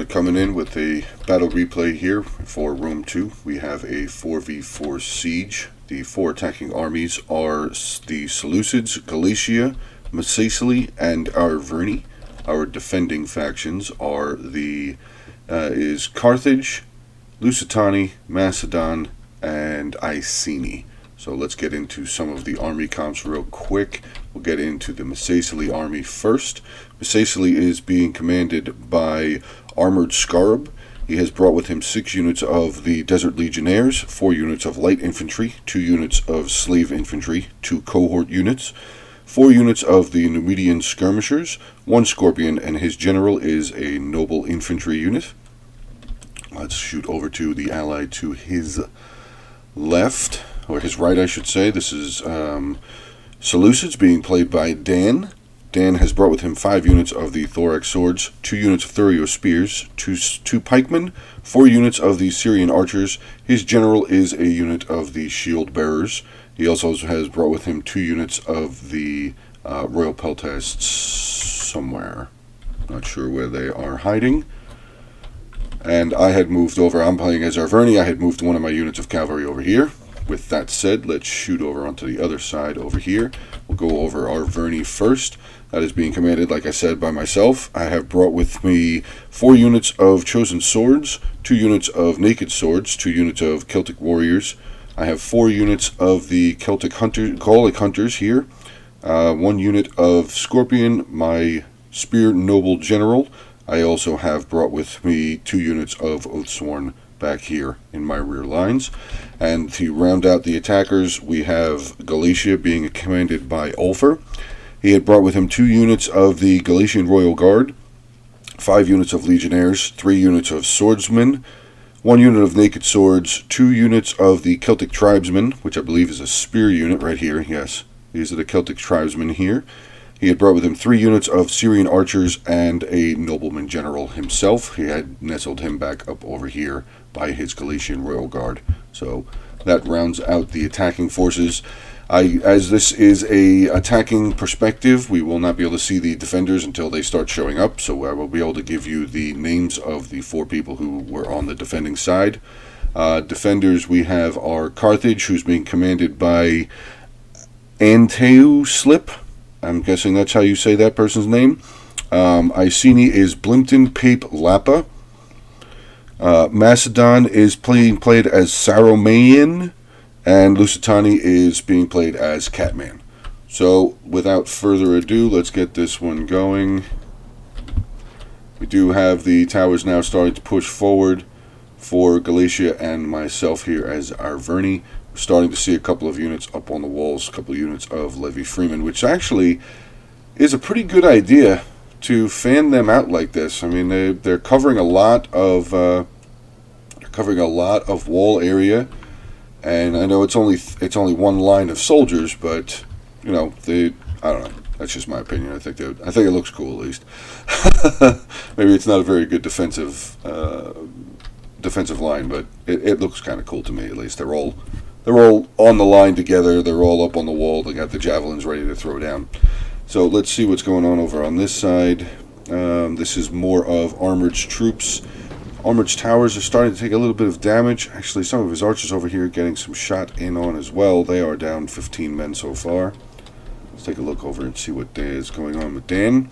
coming in with a battle replay here for Rome 2. We have a 4v4 siege. The four attacking armies are the Seleucids, Galatia, Macedon, and Arverni. Our defending factions are is Carthage, Lusitani, Macedon, and Iceni. So let's get into some of the army comps real quick. We'll get into the Macedon army first. Macedon is being commanded by Armored Scarab. He has brought with him 6 units of the Desert Legionnaires, 4 units of light infantry, 2 units of slave infantry, 2 cohort units, 4 units of the Numidian skirmishers, 1 scorpion, and his general is a noble infantry unit. Let's shoot over to the ally to his left, or his right I should say. This is Seleucids being played by Dan. Dan has brought with him 5 units of the thorax swords, 2 units of thurio spears, 2 pikemen, 4 units of the Syrian archers. His general is a unit of the shield bearers. He also has brought with him 2 units of the royal peltasts somewhere. Not sure where they are hiding. And I had moved over. I'm playing as Arverni. I had moved one of my units of cavalry over here. With that said, let's shoot over onto the other side over here. We'll go over Arverni first. That is being commanded, like I said, by myself. I have brought with me 4 units of chosen swords, 2 units of naked swords, 2 units of Celtic warriors. I have 4 units of the Celtic Gallic hunters here, 1 unit of scorpion, my spear noble general. I also have brought with me 2 units of Oathsworn back here in my rear lines. And to round out the attackers, we have Galatia being commanded by Ulfer. He had brought with him 2 units of the Galatian Royal Guard, 5 units of Legionnaires, 3 units of Swordsmen, 1 unit of Naked Swords, 2 units of the Celtic Tribesmen, which I believe is a spear unit right here. Yes, these are the Celtic Tribesmen here. He had brought with him 3 units of Syrian archers and a nobleman general himself. He had nestled him back up over here by his Galatian Royal Guard. So that rounds out the attacking forces. As this is a attacking perspective, we will not be able to see the defenders until they start showing up. So I will be able to give you the names of the 4 people who were on the defending side. Defenders, we have our Carthage, who's being commanded by Anteu Slip. I'm guessing that's how you say that person's name. Iceni is Blimpton Pape Lapa. Macedon is played as Saromaean, and Lusitani is being played as Catman. So, without further ado, let's get this one going. We do have the towers now starting to push forward for Galatia and myself here as Arverni. We're starting to see a couple of units up on the walls, a couple of units of Levy Freeman, which actually is a pretty good idea to fan them out like this. I mean, they're covering a lot of wall area, and I know it's only one line of soldiers, but you know, I don't know. That's just my opinion. I think it looks cool, at least. Maybe it's not a very good defensive line, but it looks kind of cool to me, at least. They're all on the line together. They're all up on the wall. They got the javelins ready to throw down. So let's see what's going on over on this side. This is more of Armored's troops. Armored's towers are starting to take a little bit of damage. Actually, some of his archers over here getting some shot in on as well. They are down 15 men so far. Let's take a look over and see what is going on with Dan.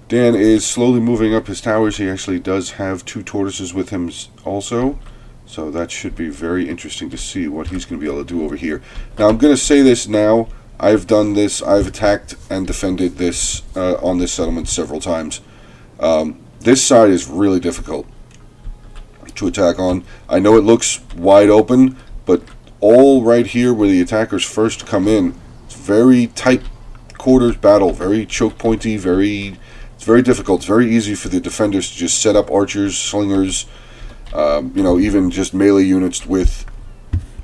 Dan is slowly moving up his towers. He actually does have 2 tortoises with him also. So that should be very interesting to see what he's going to be able to do over here. Now, I'm going to say this now. I've done this. I've attacked and defended this on this settlement several times. This side is really difficult to attack on. I know it looks wide open, but all right here where the attackers first come in, it's very tight quarters battle, very choke pointy, it's very difficult. It's very easy for the defenders to just set up archers, slingers, even just melee units with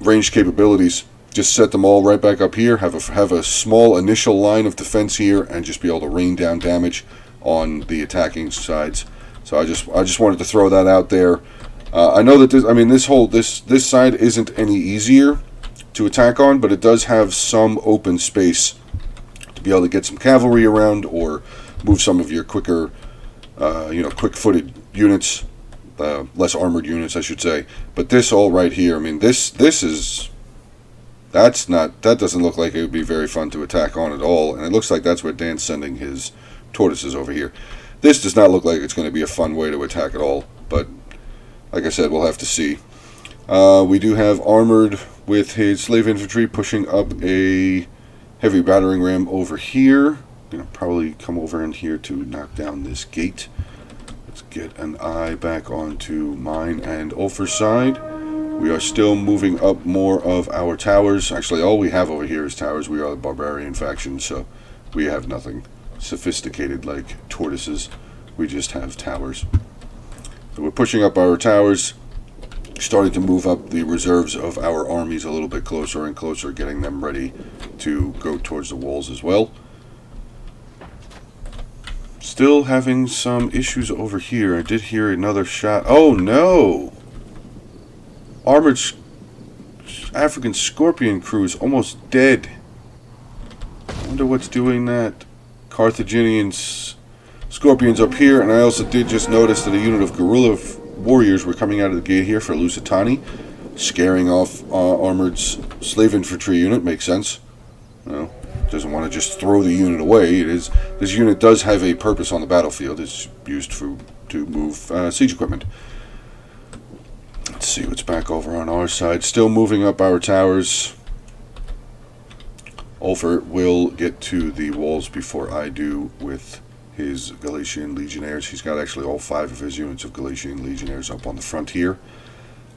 ranged capabilities. Just set them all right back up here, have a small initial line of defense here, and just be able to rain down damage on the attacking sides. So I just wanted to throw that out there. I know that this side isn't any easier to attack on, but it does have some open space to be able to get some cavalry around or move some of your quicker, quick-footed units less armored units, I should say. But this all right here, I mean, this is, that doesn't look like it would be very fun to attack on at all. And it looks like that's where Dan's sending his tortoises over here. This does not look like it's going to be a fun way to attack at all. But like I said, we'll have to see. We do have armored with his slave infantry pushing up a heavy battering ram over here. Gonna probably come over in here to knock down this gate. Let's get an eye back onto mine and Ulfer's side. We are still moving up more of our towers. Actually, all we have over here is towers. We are the barbarian faction, so we have nothing sophisticated like tortoises. We just have towers. So we're pushing up our towers, starting to move up the reserves of our armies a little bit closer and closer, getting them ready to go towards the walls as well. Still having some issues over here. I did hear another shot. Oh no! Armored African Scorpion crew is almost dead. I wonder what's doing that. Carthaginian Scorpions up here, and I also did just notice that a unit of guerrilla warriors were coming out of the gate here for Lusitani, scaring off armored slave infantry unit. Makes sense. No, doesn't want to just throw the unit away. This unit does have a purpose on the battlefield. It's used to move siege equipment. Let's see what's back over on our side. Still moving up our towers. Ulfer will get to the walls before I do with his Galatian Legionnaires. He's got actually all 5 of his units of Galatian Legionnaires up on the front here.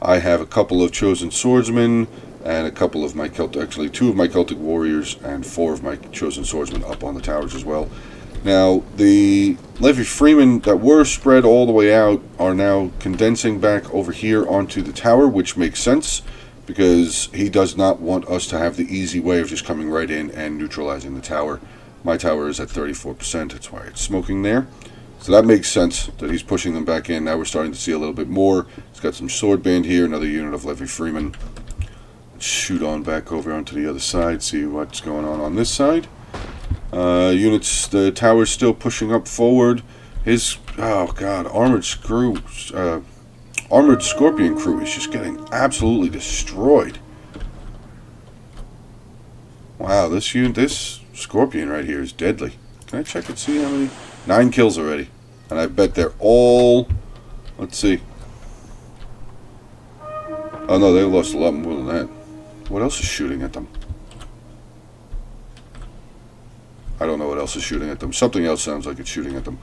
I have a couple of chosen swordsmen and a couple of my actually 2 of my Celtic warriors and 4 of my chosen swordsmen up on the towers as well. Now, the Levy Freemen that were spread all the way out are now condensing back over here onto the tower, which makes sense because he does not want us to have the easy way of just coming right in and neutralizing the tower. My tower is at 34%, that's why it's smoking there. So that makes sense that he's pushing them back in. Now we're starting to see a little bit more. He's got some sword band here, another unit of Levy Freemen. Let's shoot on back over onto the other side, see what's going on this side. Units, the tower's still pushing up forward. His, oh god, armored Scorpion crew is just getting absolutely destroyed. Wow, this Scorpion right here is deadly. Can I check and see how many? 9 kills already. And I bet they're all, let's see. Oh no, they lost a lot more than that. What else is shooting at them? I don't know what else is shooting at them. Something else sounds like it's shooting at them.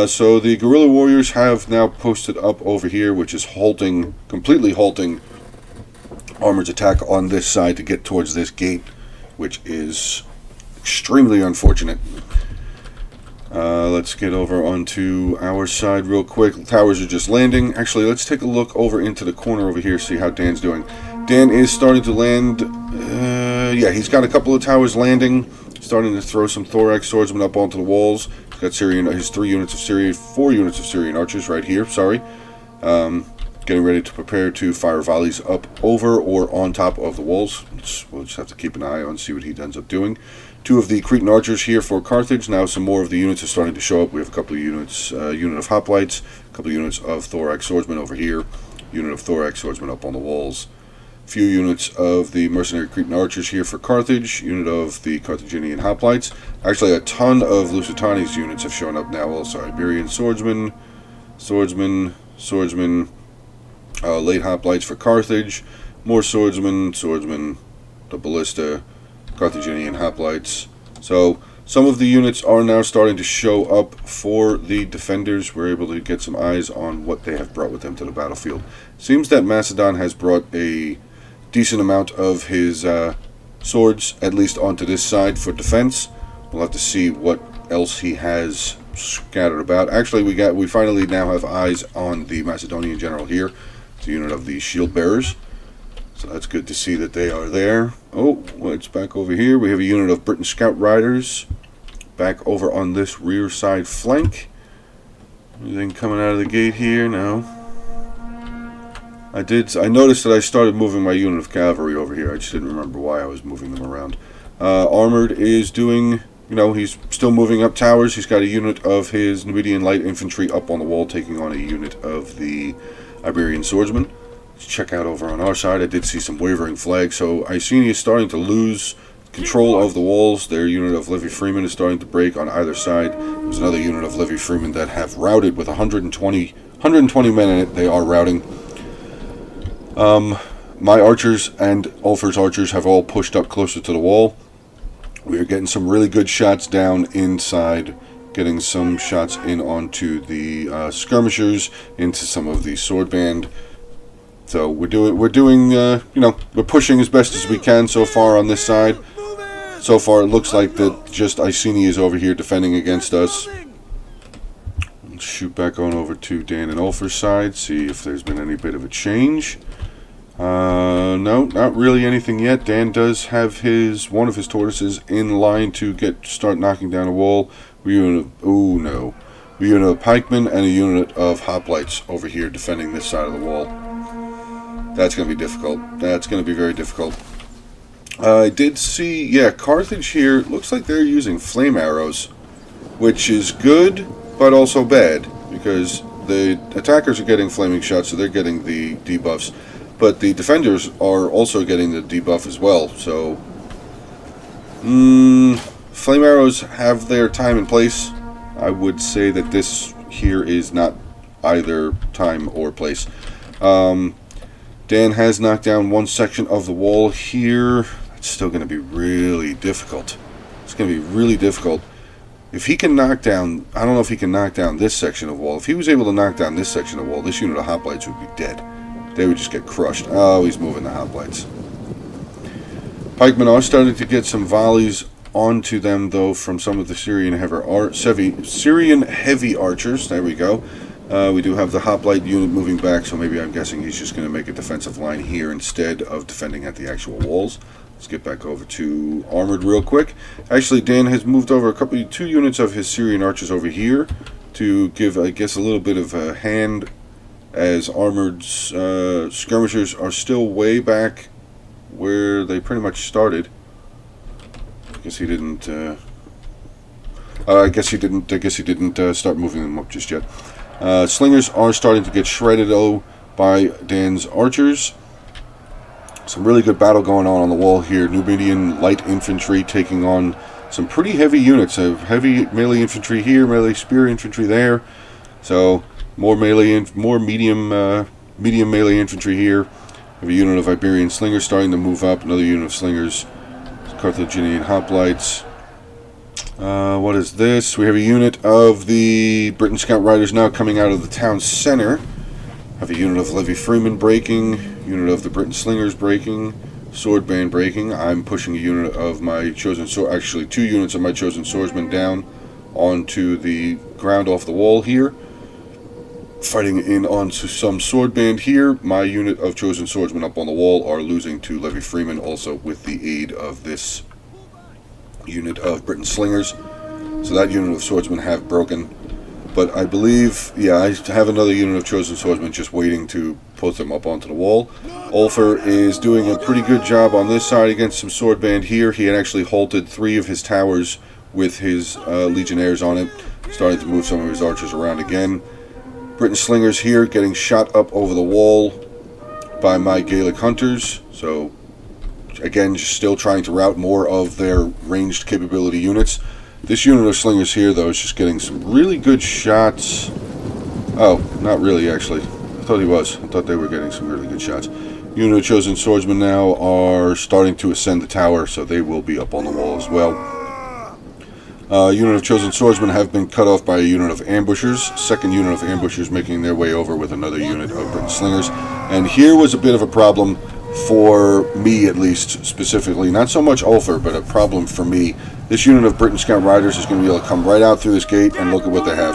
So the guerrilla warriors have now posted up over here, which is halting, completely halting armored's attack on this side to get towards this gate, which is extremely unfortunate. Let's get over onto our side real quick. The towers are just landing. Actually, let's take a look over into the corner over here, see how Dan's doing. Dan is starting to land. Yeah, he's got a couple of towers landing. Starting to throw some thorax swordsmen up onto the walls. He's got his 4 units of Syrian archers right here. Sorry, getting ready to prepare to fire volleys up over or on top of the walls. We'll just have to keep an eye on, see what he ends up doing. 2 of the Cretan archers here for Carthage. Now some more of the units are starting to show up. We have a couple of units, unit of hoplites, a couple of units of thorax swordsmen over here, unit of thorax swordsmen up on the walls. Few units of the mercenary Cretan archers here for Carthage, unit of the Carthaginian hoplites. Actually, a ton of Lusitani's units have shown up now also. Iberian swordsmen, late hoplites for Carthage, more swordsmen, the ballista, Carthaginian hoplites. So some of the units are now starting to show up for the defenders. We're able to get some eyes on what they have brought with them to the battlefield. Seems that Macedon has brought a decent amount of his swords, at least onto this side for defense. We'll have to see what else he has scattered about. Actually, we finally now have eyes on the Macedonian general here. It's a unit of the shield bearers. So that's good to see that they are there. Oh, it's back over here. We have a unit of Britain Scout Riders back over on this rear side flank. Anything coming out of the gate here? No. I noticed that I started moving my unit of cavalry over here. I just didn't remember why I was moving them around. Armored is doing you know, he's still moving up towers. He's got a unit of his Numidian light infantry up on the wall, taking on a unit of the Iberian swordsmen. Let's check out over on our side. I did see some wavering flags, so Iceni is starting to lose control of the walls. Their unit of Levy Freeman is starting to break on either side. There's another unit of Levy Freeman that have routed with 120 men in it. They are routing. My archers and Ulfer's archers have all pushed up closer to the wall. We are getting some really good shots down inside, getting some shots in onto the skirmishers, into some of the sword band. So we're doing you know, we're pushing as best as we can so far on this side. So far it looks like that just Iceni is over here defending against us. Let's shoot back on over to Dan and Ulfer's side, see if there's been any bit of a change. No, not really anything yet. Dan does have one of his tortoises in line to start knocking down a wall. We unit of pikemen and a unit of hoplites over here defending this side of the wall. That's going to be difficult. That's going to be very difficult. I did see, yeah, Carthage here, looks like they're using flame arrows, which is good, but also bad, because the attackers are getting flaming shots, so they're getting the debuffs. But the defenders are also getting the debuff as well, so flame arrows have their time and place. I would say that this here is not either time or place. Dan has knocked down one section of the wall here. It's still going to be really difficult. It's going to be really difficult. If he can knock down, I don't know if he can knock down this section of wall. If he was able to knock down this section of wall, this unit of hoplites would be dead. They would just get crushed. Oh, he's moving the hoplites. Pikemen are starting to get some volleys onto them, though, from some of the Syrian heavy archers. There we go. We do have the hoplite unit moving back, so maybe I'm guessing he's just going to make a defensive line here instead of defending at the actual walls. Let's get back over to armored real quick. Actually, Dan has moved over two units of his Syrian archers over here to give, I guess, a little bit of a hand, as armored skirmishers are still way back where they pretty much started. I guess he didn't start moving them up just yet. Slingers are starting to get shredded, though, by Dan's archers. Some really good battle going on the wall here. Numidian light infantry taking on some pretty heavy units of heavy melee infantry here, melee spear infantry there. So more melee and more medium melee infantry here. We have a unit of Iberian slingers starting to move up. Another unit of slingers, Carthaginian hoplites. What is this? We have a unit of the Britain Scout Riders now coming out of the town center. Have a unit of Levy Freeman breaking. Unit of the Britain Slingers breaking. Sword band breaking. I'm pushing a unit of my chosen sword. Actually, 2 units of my chosen swordsmen down onto the ground off the wall here. Fighting in onto some sword band here. My unit of chosen swordsmen up on the wall are losing to Levy Freeman, also with the aid of this unit of Britain Slingers. So that unit of swordsmen have broken. But I believe, yeah, I have another unit of chosen swordsmen just waiting to put them up onto the wall. Ulfer is doing a pretty good job on this side against some sword band here. He had actually halted 3 of his towers with his legionnaires on it, starting to move some of his archers around again. Britain Slingers here getting shot up over the wall by my Gaelic hunters. So again, just still trying to rout more of their ranged capability units. This unit of slingers here, though, is just getting some really good shots. Oh, not really, actually. I thought he was. I thought they were getting some really good shots. Unit of chosen swordsmen now are starting to ascend the tower, so they will be up on the wall as well. Unit of chosen swordsmen have been cut off by a unit of ambushers. Second unit of ambushers making their way over with another unit of Britain slingers. And here was a bit of a problem for me, at least, specifically. Not so much Ulfer, but a problem for me. This unit of Britain Scout Riders is going to be able to come right out through this gate, and look at what they have.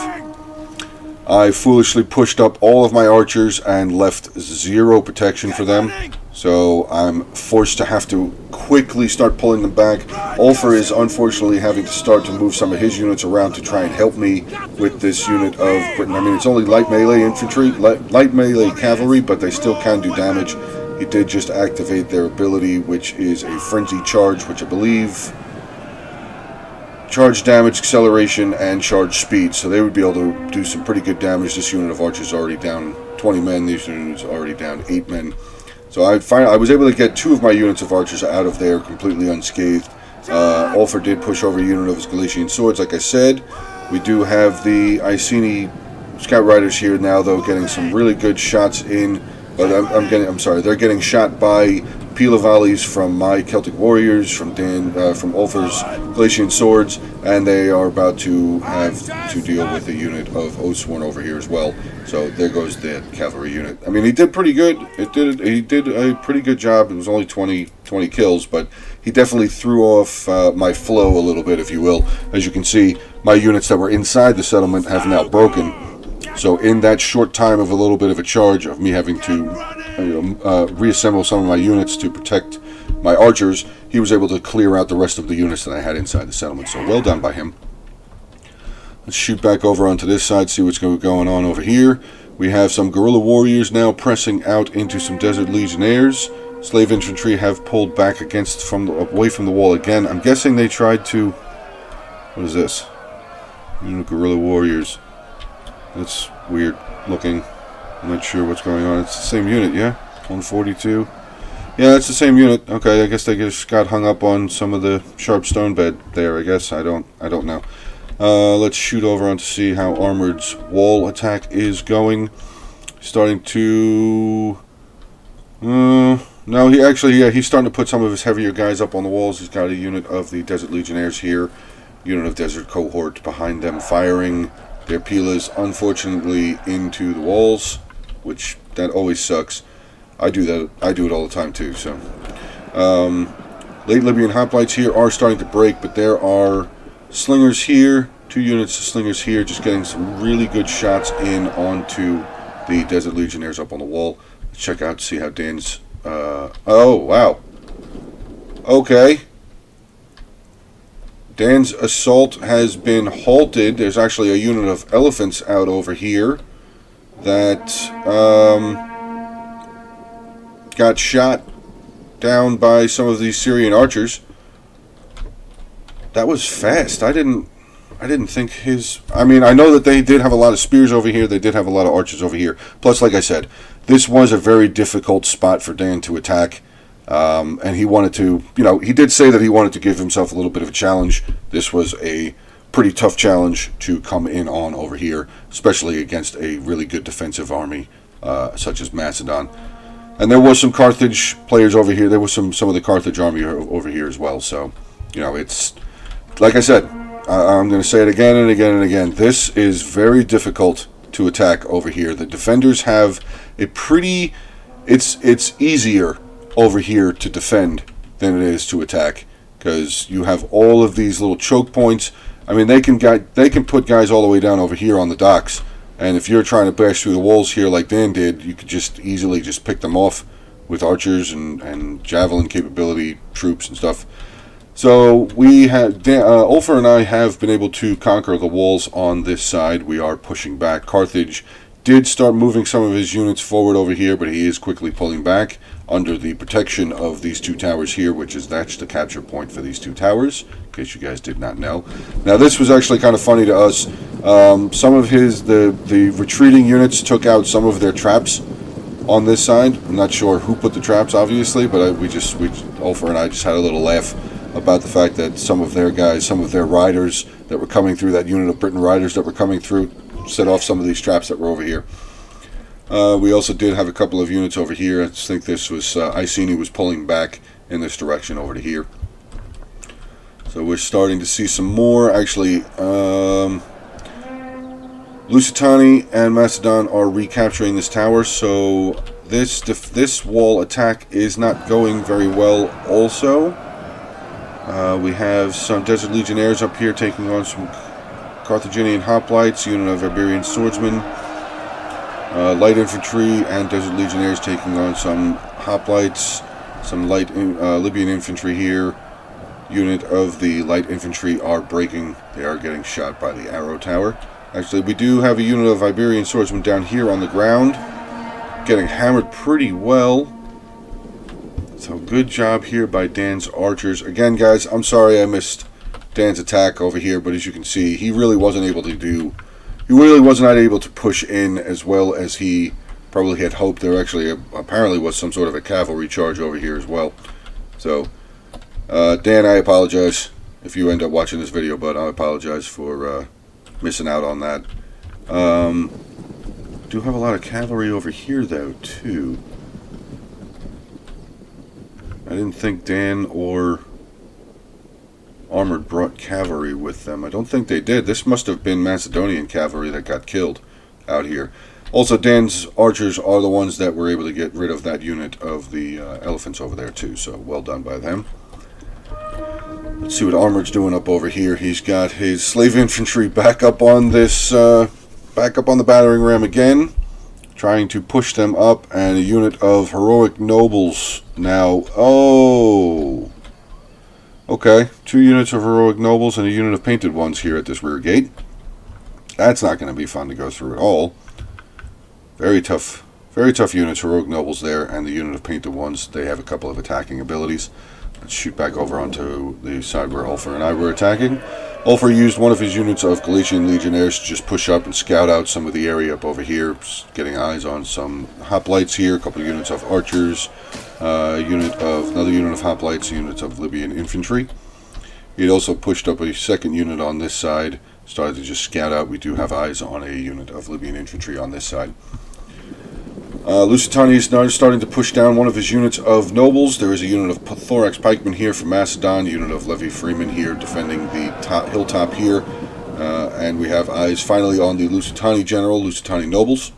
I foolishly pushed up all of my archers and left 0 protection for them. So I'm forced to have to quickly start pulling them back. Ulfer is unfortunately having to start to move some of his units around to try and help me with this unit of Britain. I mean, it's only light melee infantry, light melee cavalry, but they still can do damage. He did just activate their ability, which is a frenzy charge, which I believe charge damage, acceleration, and charge speed. So they would be able to do some pretty good damage. This unit of archers is already down 20 men. This unit is already down 8 men. So I was able to get 2 of my units of archers out of there completely unscathed. Ulfer did push over a unit of his Galician swords, like I said. We do have the Iceni Scout Riders here now, though, getting some really good shots in. But I'm sorry, they're getting shot by Pila volleys from my Celtic Warriors, from Ulfer's Galician swords, and they are about to have to deal with a unit of Oathsworn over here as well. So there goes the cavalry unit. I mean, he did pretty good. He did a pretty good job. It was only 20 kills, but he definitely threw off my flow a little bit, if you will. As you can see, my units that were inside the settlement have now broken. So in that short time of a little bit of a charge of me having to reassemble some of my units to protect my archers, he was able to clear out the rest of the units that I had inside the settlement. So well done by him. Let's shoot back over onto this side, see what's going on over here. We have some guerrilla warriors now pressing out into some desert legionnaires. Slave infantry have pulled back away from the wall again. I'm guessing they tried to... What is this? Guerrilla warriors. That's weird looking. I'm not sure what's going on. It's the same unit, yeah? 142. Yeah, it's the same unit. Okay, I guess they just got hung up on some of the sharp stone bed there, I guess. I don't know. Let's shoot over on to see how Armored's wall attack is going. Starting to... no, he's starting to put some of his heavier guys up on the walls. He's got a unit of the Desert Legionnaires here. Unit of Desert Cohort behind them firing their Pilas, unfortunately, into the walls, which that always sucks. I do that. I do it all the time too. So, late Libyan hoplites here are starting to break, but there are slingers here. 2 units of slingers here, just getting some really good shots in onto the Desert Legionnaires up on the wall. Let's check out, see how Dan's. Oh wow. Okay. Dan's assault has been halted. There's actually a unit of elephants out over here that got shot down by some of these Syrian archers. That was fast. I didn't think his... I mean, I know that they did have a lot of spears over here. They did have a lot of archers over here. Plus, like I said, this was a very difficult spot for Dan to attack. And he wanted to, he did say that he wanted to give himself a little bit of a challenge. This was a pretty tough challenge to come in on over here, especially against a really good defensive army, such as Macedon. And there was some Carthage players over here. There was some of the Carthage army over here as well. So, it's, like I said, I'm going to say it again and again and again. This is very difficult to attack over here. The defenders have a pretty, it's easier over here to defend than it is to attack, because you have all of these little choke points. I mean, they can put guys all the way down over here on the docks, and if you're trying to bash through the walls here like Dan did, you could just easily just pick them off with archers and javelin capability troops and stuff. So we have Ulfer and I have been able to conquer the walls on this side. We are pushing back. Carthage did start moving some of his units forward over here, but he is quickly pulling back under the protection of these 2 towers here, that's the capture point for these 2 towers, in case you guys did not know. Now, this was actually kind of funny to us. Some of the retreating units took out some of their traps on this side. I'm not sure who put the traps, obviously, but Ulfer and I just had a little laugh about the fact that some of their guys, some of their riders that were coming through, that unit of Britain riders that were coming through, set off some of these traps that were over here. We also did have a couple of units over here. I think this was Iceni was pulling back in this direction over to here. So we're starting to see some more. Actually, Lusitani and Macedon are recapturing this tower. So this wall attack is not going very well. Also, we have some Desert Legionnaires up here taking on some Carthaginian hoplites, unit of Iberian swordsmen. Light infantry and Desert Legionnaires taking on some hoplites, some light Libyan infantry here. Unit of the light infantry are breaking. They are getting shot by the arrow tower. Actually, we do have a unit of Iberian swordsmen down here on the ground, getting hammered pretty well. So good job here by Dan's archers. Again, guys, I'm sorry I missed Dan's attack over here, but as you can see, he really wasn't able to do. He really was not able to push in as well as he probably had hoped. There actually apparently was some sort of a cavalry charge over here as well. So, Dan, I apologize if you end up watching this video, but I apologize for missing out on that. Do have a lot of cavalry over here though too. I didn't think Dan or Armored brought cavalry with them. I don't think they did. This must have been Macedonian cavalry that got killed out here. Also, Dan's archers are the ones that were able to get rid of that unit of the elephants over there too, so well done by them. Let's see what Armored's doing up over here. He's got his slave infantry back up on this, back up on the battering ram again, trying to push them up, and a unit of heroic nobles now. Oh, okay, 2 units of heroic nobles and a unit of painted ones here at this rear gate. That's not going to be fun to go through at all. Very tough units, heroic nobles there, and the unit of painted ones. They have a couple of attacking abilities. Let's shoot back over onto the side where Ulfr and I were attacking. Ulfr used one of his units of Galatian legionnaires to just push up and scout out some of the area up over here, getting eyes on some hoplites here, a couple of units of archers, another unit of hoplites, units of Libyan infantry. He had also pushed up a second unit on this side, started to just scout out. We do have eyes on a unit of Libyan infantry on this side. Lusitani is now starting to push down one of his units of nobles. There is a unit of thorax pikemen here from Macedon, a unit of Levy Freemen here defending the hilltop here, and we have eyes finally on the Lusitani general, Lusitani nobles.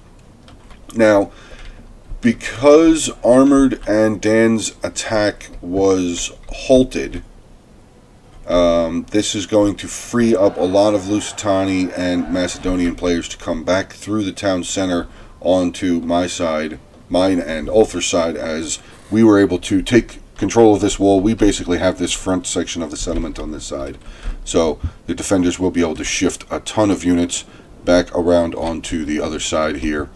Now, because Armored and Dan's attack was halted, this is going to free up a lot of Lusitani and Macedonian players to come back through the town center onto my side, mine and Ulfr's side, as we were able to take control of this wall. We basically have this front section of the settlement on this side, so the defenders will be able to shift a ton of units back around onto the other side here.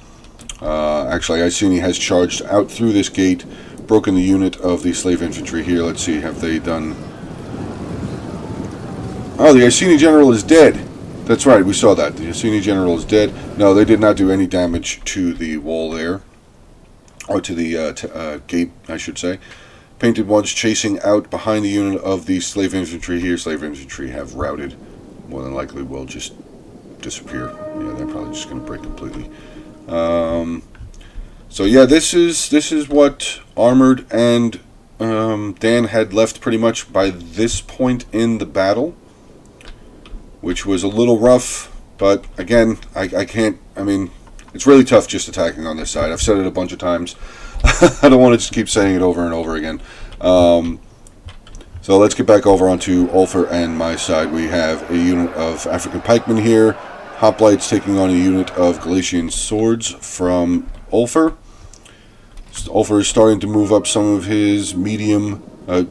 Actually, Iceni has charged out through this gate, broken the unit of the slave infantry here. Let's see, have they done... Oh, the Iceni general is dead. That's right, we saw that. The Iceni general is dead. No, they did not do any damage to the wall there. Or to the gate, I should say. Painted ones chasing out behind the unit of the slave infantry here. Slave infantry have routed. More than likely will just disappear. Yeah, they're probably just going to break completely. So yeah, this is what Armored and Dan had left pretty much by this point in the battle, which was a little rough, but again, I can't, I mean, it's really tough just attacking on this side. I've said it a bunch of times. I don't want to just keep saying it over and over again. So let's get back over onto Ulfr and my side. We have a unit of African pikemen here, hoplites taking on a unit of Galatian swords from Ulfr. Ulfr is starting to move up some of his medium,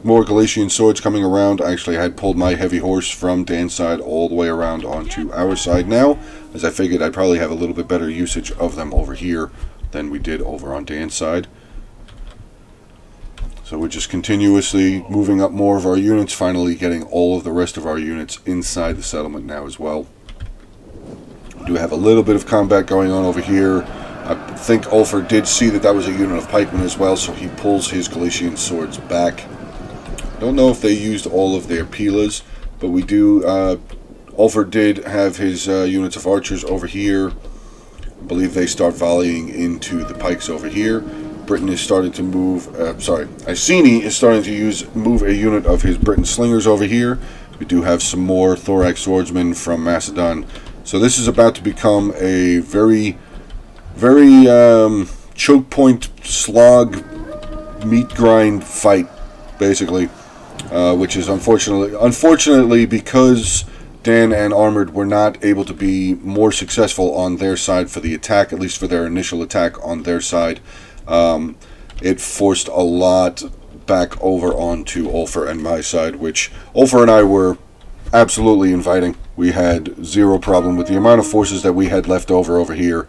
more Galatian swords coming around. Actually, I had pulled my heavy horse from Dan's side all the way around onto our side now, as I figured I'd probably have a little bit better usage of them over here than we did over on Dan's side. So we're just continuously moving up more of our units, finally getting all of the rest of our units inside the settlement now as well. We do have a little bit of combat going on over here. I think Ulfr did see that that was a unit of pikemen as well, so he pulls his Galatian swords back. I don't know if they used all of their pilas, but we do. Ulfr did have his units of archers over here. I believe they start volleying into the pikes over here. Britain is starting to move. Iceni is starting to move a unit of his Britain slingers over here. We do have some more thorax swordsmen from Macedon. So this is about to become a very choke point slog meat grind fight, basically, which is unfortunately because Dan and Armored were not able to be more successful on their side for the attack, at least for their initial attack on their side. It forced a lot back over onto Ulfr and my side, which Ulfr and I were absolutely inviting. We had zero problem with the amount of forces that we had left over here.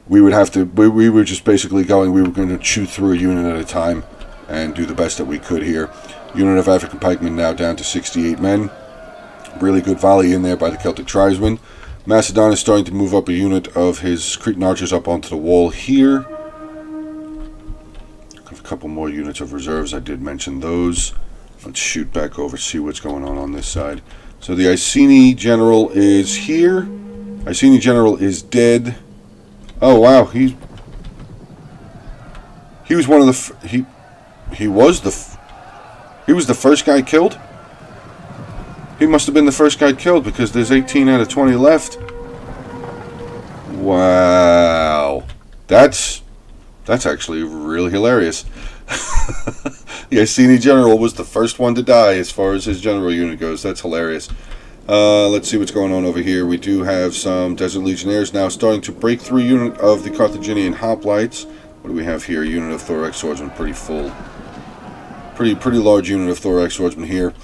We would have to, we were just basically going, we were going to chew through a unit at a time. and do the best that we could here. Unit of African pikemen now down to 68 men. Really good volley in there by the Celtic tribesmen. Macedon is starting to move up a unit of his Cretan archers up onto the wall here. Have a couple more units of reserves, I did mention those. Let's shoot back over, see what's going on this side. So the Iceni general is here. Iceni general is dead. Oh wow, he was one of the he was the first guy killed. He must have been the first guy killed because there's 18 out of 20 left. Wow, that's actually really hilarious. The Iceni general was the first one to die as far as his general unit goes. That's hilarious. Let's see what's going on over here. We do have some Desert Legionnaires now starting to break through. Unit of the Carthaginian hoplites. What do we have here? Unit of thorax swordsmen, pretty full. Pretty large unit of thorax swordsmen here.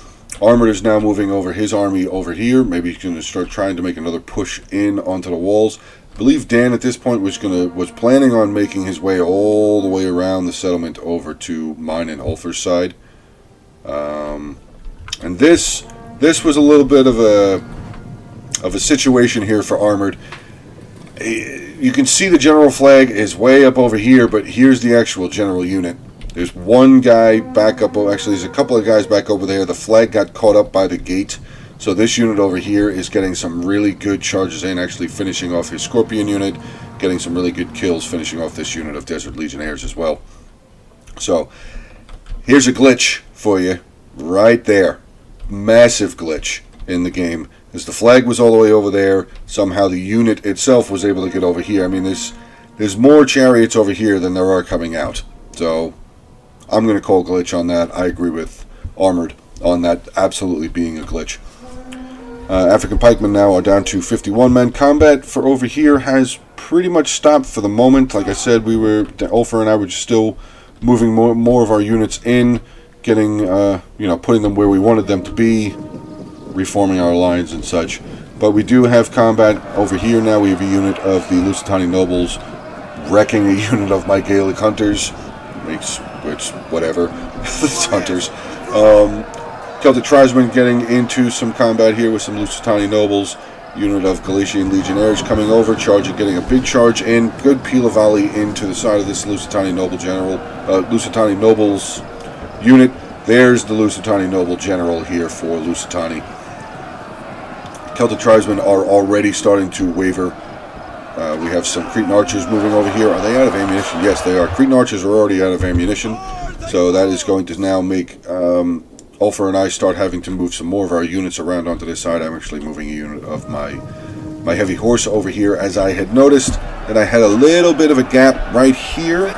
Armored is now moving over his army over here. Maybe he's going to start trying to make another push in onto the walls. I believe Dan at this point was planning on making his way all the way around the settlement over to mine and Ulfer's side. And this was a little bit of a situation here for Armored. You can see the general flag is way up over here, but here's the actual general unit. There's one guy back up. Actually, there's a couple of guys back over there. The flag got caught up by the gate. So this unit over here is getting some really good charges in, actually finishing off his Scorpion unit, getting some really good kills, finishing off this unit of Desert Legionnaires as well. So here's a glitch for you right there. Massive glitch in the game. As the flag was all the way over there, somehow the unit itself was able to get over here. I mean, there's more chariots over here than there are coming out. So I'm going to call glitch on that. I agree with Armored on that absolutely being a glitch. African pikemen now are down to 51 men. Combat for over here has pretty much stopped for the moment. Like I said, Ulfer and I were just still moving more of our units in, getting, putting them where we wanted them to be, reforming our lines and such. But we do have combat over here now. We have a unit of the Lusitani nobles wrecking a unit of my Gaelic hunters. Whatever. It's hunters. Celtic tribesmen getting into some combat here with some Lusitani nobles. Unit of Galician legionnaires coming over, charging, getting a big charge in. Good Pila volley into the side of this Lusitani noble general, Lusitani nobles unit. There's the Lusitani noble general here for Lusitani. Celtic tribesmen are already starting to waver. We have some Cretan archers moving over here. Are they out of ammunition? Yes, they are. Cretan archers are already out of ammunition. So that is going to now make Ulfer and I start having to move some more of our units around onto this side. I'm actually moving a unit of my heavy horse over here, as I had noticed that I had a little bit of a gap right here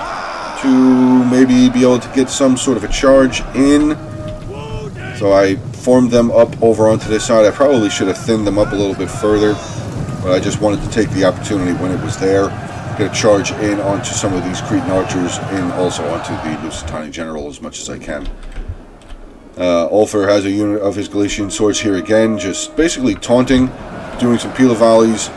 to maybe be able to get some sort of a charge in. So I formed them up over onto this side. I probably should have thinned them up a little bit further, but I just wanted to take the opportunity when it was there, get a charge in onto some of these Cretan archers and also onto the Lusitani general as much as I can. Ulfer has a unit of his Galician swords here again, just basically taunting, doing some Pila volleys.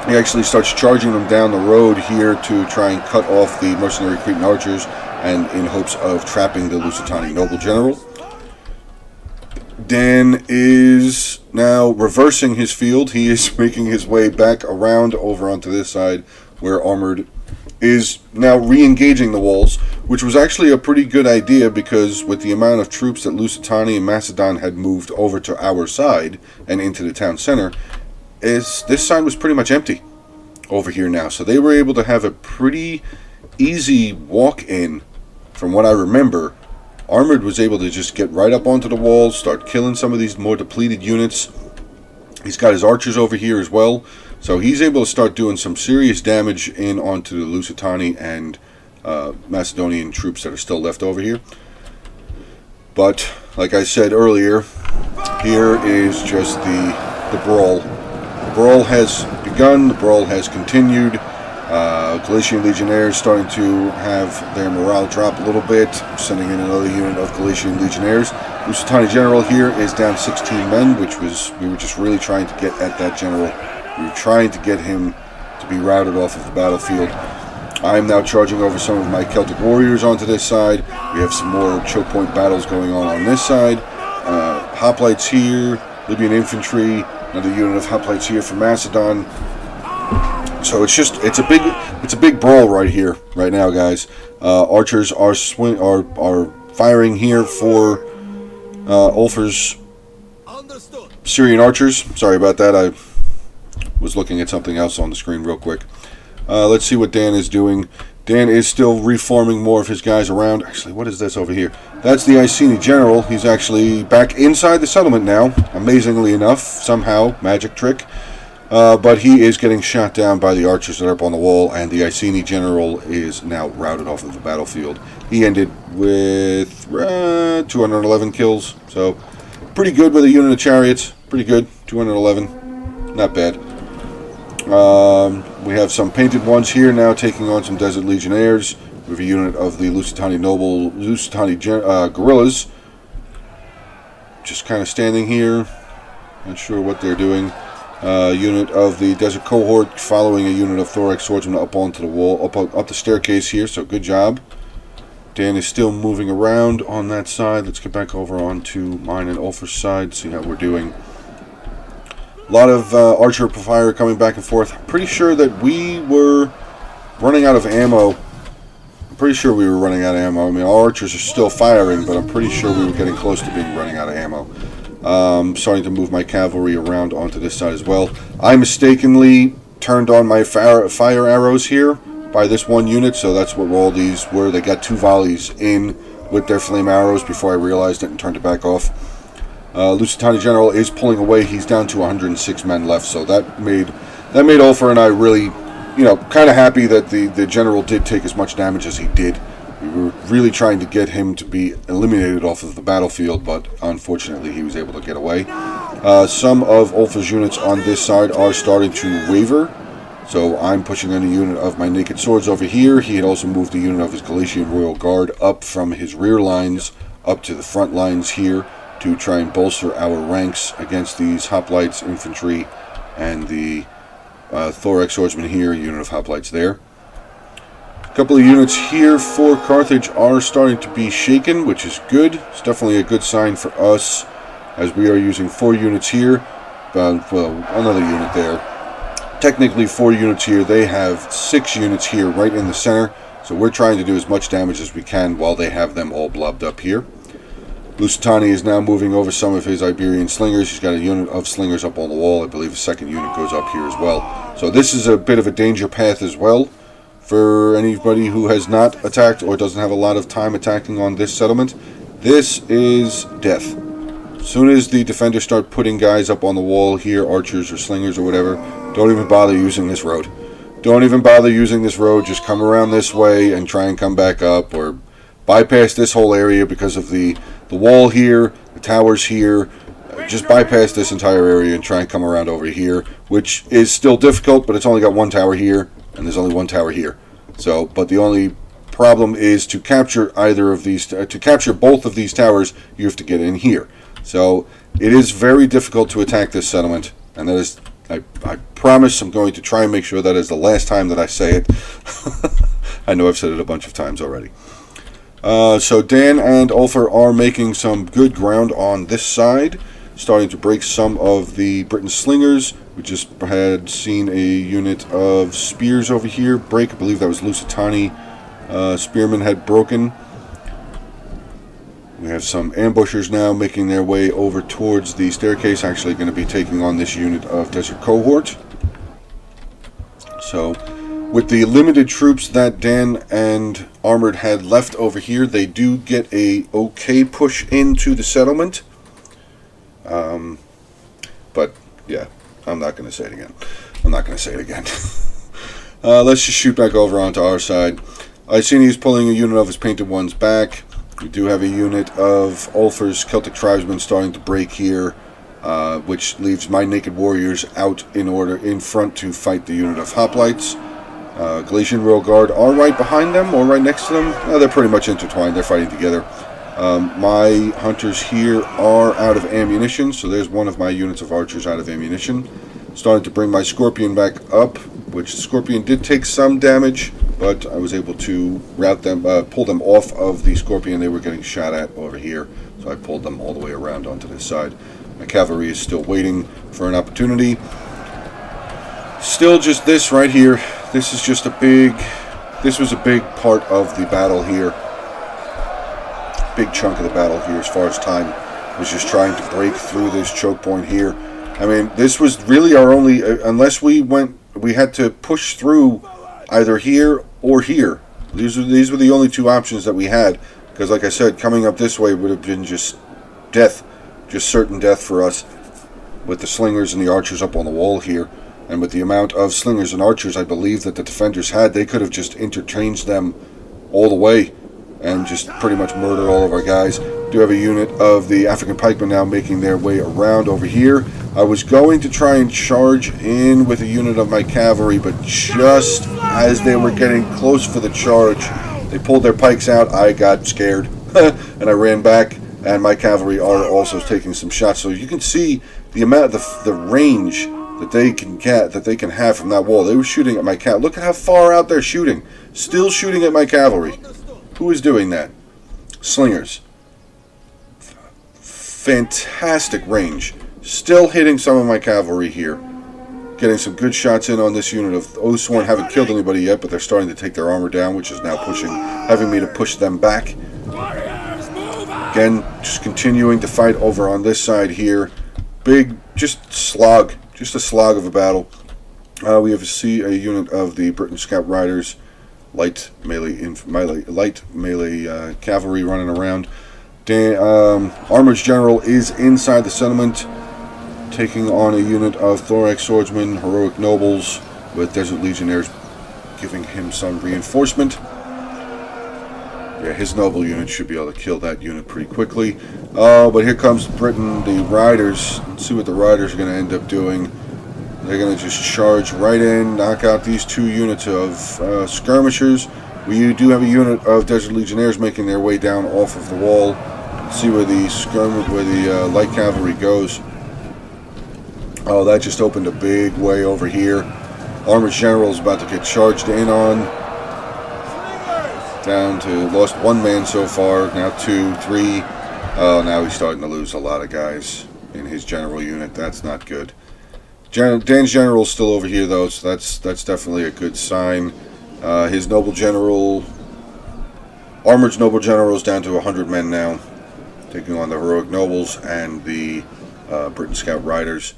He actually starts charging them down the road here to try and cut off the mercenary Cretan archers, and in hopes of trapping the Lusitani noble general. Dan is now reversing his field. He is making his way back around over onto this side, where Armored is now re-engaging the walls, which was actually a pretty good idea, because with the amount of troops that Lusitani and Macedon had moved over to our side and into the town center, this side was pretty much empty over here now. So they were able to have a pretty easy walk-in. From what I remember, Armored was able to just get right up onto the walls, start killing some of these more depleted units. He's got his archers over here as well, so he's able to start doing some serious damage in onto the Lusitani and Macedonian troops that are still left over here. But like I said earlier, here is just the brawl. The brawl has begun, the brawl has continued. Galician legionnaires starting to have their morale drop a little bit, sending in another unit of Galician legionnaires. Lusitani general here is down 16 men, which we were just really trying to get at that general. We were trying to get him to be routed off of the battlefield. I'm now charging over some of my Celtic warriors onto this side. We have some more choke point battles going on this side. Hoplites here, Libyan infantry, another unit of hoplites here from Macedon. So it's a big brawl right here, right now, guys. Archers are firing here for Ulfer's Syrian archers. Sorry about that. I was looking at something else on the screen real quick. Let's see what Dan is doing. Dan is still reforming more of his guys around. Actually, what is this over here? That's the Iceni general. He's actually back inside the settlement now, amazingly enough. Somehow, magic trick. But he is getting shot down by the archers that are up on the wall, and the Iceni general is now routed off of the battlefield. He ended with 211 kills, so pretty good with a unit of chariots. Pretty good, 211. Not bad. We have some painted ones here now taking on some Desert Legionnaires. We have a unit of the Lusitani guerrillas. Just kind of standing here. Not sure what they're doing. Unit of the Desert Cohort following a unit of Thorax Swordsmen up onto the wall, up the staircase here, so good job. Dan is still moving around on that side. Let's get back over onto mine and Ulfer's side, see how we're doing. A lot of archer fire coming back and forth. I'm pretty sure that we were running out of ammo. I'm pretty sure we were running out of ammo. I mean, our archers are still firing, but I'm pretty sure we were getting close to being running out of ammo. Starting to move my cavalry around onto this side as well. I mistakenly turned on my fire arrows here by this one unit, so that's what all these were. They got 2 volleys in with their flame arrows before I realized it and turned it back off. Lusitani General is pulling away. He's down to 106 men left, so that made Ulfer and I really, kind of happy that the general did take as much damage as he did. We were really trying to get him to be eliminated off of the battlefield, but unfortunately he was able to get away. Some of Ulfer's units on this side are starting to waver, so I'm pushing in a unit of my Naked Swords over here. He had also moved a unit of his Galatian Royal Guard up from his rear lines up to the front lines here to try and bolster our ranks against these hoplites infantry and the Thorax Swordsmen here, a unit of hoplites there. A couple of units here for Carthage are starting to be shaken, which is good. It's definitely a good sign for us, as we are using 4 units here. Well, another unit there. Technically 4 units here. They have 6 units here right in the center, so we're trying to do as much damage as we can while they have them all blobbed up here. Lusitani is now moving over some of his Iberian slingers. He's got a unit of slingers up on the wall. I believe a second unit goes up here as well. So this is a bit of a danger path as well for anybody who has not attacked or doesn't have a lot of time attacking on this settlement. This is death. As soon as the defenders start putting guys up on the wall here, archers or slingers or whatever, don't even bother using this road. Don't even bother using this road. Just come around this way and try and come back up, or bypass this whole area because of the wall here, the towers here. Just bypass this entire area and try and come around over here, which is still difficult, but it's only got 1 tower here, and there's only 1 tower here. So, but the only problem is to capture either of these, to capture both of these towers, you have to get in here. So, it is very difficult to attack this settlement, and that is, I promise I'm going to try and make sure that is the last time that I say it. I know I've said it a bunch of times already. So Dan and Ulfer are making some good ground on this side, starting to break some of the Britain slingers. We just had seen a unit of spears over here break. I believe that was Lusitani spearmen had broken. We have some ambushers now making their way over towards the staircase, actually going to be taking on this unit of Desert Cohort. So, with the limited troops that Dan and Armored had left over here, they do get a okay push into the settlement. But, yeah, I'm not going to say it again. Let's just shoot back over onto our side. Iceni is pulling a unit of his painted ones back. We do have a unit of Ulfer's Celtic tribesmen starting to break here, which leaves my Naked Warriors out in front to fight the unit of hoplites. Galatian Royal Guard are right behind them, or right next to them. They're pretty much intertwined. They're fighting together. My hunters here are out of ammunition, so there's one of my units of archers out of ammunition. Starting to bring my Scorpion back up, which the Scorpion did take some damage, but I was able to route them, pull them off of the Scorpion they were getting shot at over here. So I pulled them all the way around onto this side. My cavalry is still waiting for an opportunity. Still just this right here. This is just this was a big part of the battle here. Big chunk of the battle here as far as time. Was just trying to break through this choke point here. I mean, this was really our only, unless we had to push through either here or here. These were the only two options that we had. Because like I said, coming up this way would have been just death. Just certain death for us. With the slingers and the archers up on the wall here. And with the amount of slingers and archers I believe that the defenders had, they could have just interchanged them all the way. And just pretty much murdered all of our guys. Do have a unit of the African pikemen now making their way around over here. I was going to try and charge in with a unit of my cavalry, but just as they were getting close for the charge, they pulled their pikes out. I got scared and I ran back, and my cavalry are also taking some shots. So you can see the amount of the range that they can have from that wall. They were shooting at my cavalry. Look at how far out they're shooting. Still shooting at my cavalry. Who is doing that? Slingers. Fantastic range. Still hitting some of my cavalry here. Getting some good shots in on this unit of Oathsworn. Haven't killed anybody yet, but they're starting to take their armor down, which is now having me to push them back. Again, just continuing to fight over on this side here. Big, just a slog of a battle. We have a unit of the Briton Scout Riders. Light melee cavalry running around. Armored General is inside the settlement, taking on a unit of Thorax Swordsmen, Heroic Nobles, with Desert Legionnaires giving him some reinforcement. Yeah, his noble unit should be able to kill that unit pretty quickly. But here comes Britain, the Riders. Let's see what the Riders are going to end up doing. They're going to just charge right in, knock out these two units of skirmishers. We do have a unit of Desert Legionnaires making their way down off of the wall. Let's see where the light cavalry goes. Oh, that just opened a big way over here. Armored General is about to get charged in on. Down to, lost one man so far, now 2, 3. Oh, now he's starting to lose a lot of guys in his general unit. That's not good. Dan's general is still over here though, so that's definitely a good sign. His noble general, Armored's noble general is down to 100 men now, taking on the heroic nobles and the Briton Scout Riders.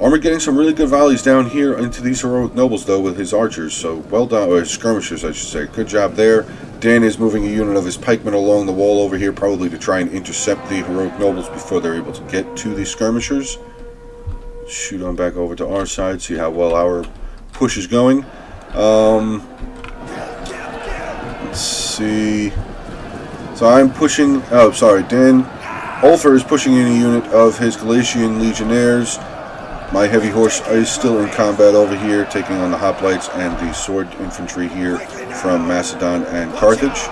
Armored getting some really good volleys down here into these heroic nobles though with his archers, so well done, or skirmishers I should say. Good job there. Dan is moving a unit of his pikemen along the wall over here, probably to try and intercept the heroic nobles before they're able to get to the skirmishers. Shoot on back over to our side, see how well our push is going. Let's see. So I'm pushing, oh sorry, Dan Ulfer is pushing in a unit of his Galatian Legionnaires. My heavy horse is still in combat over here, taking on the hoplites and the sword infantry here from Macedon and Carthage.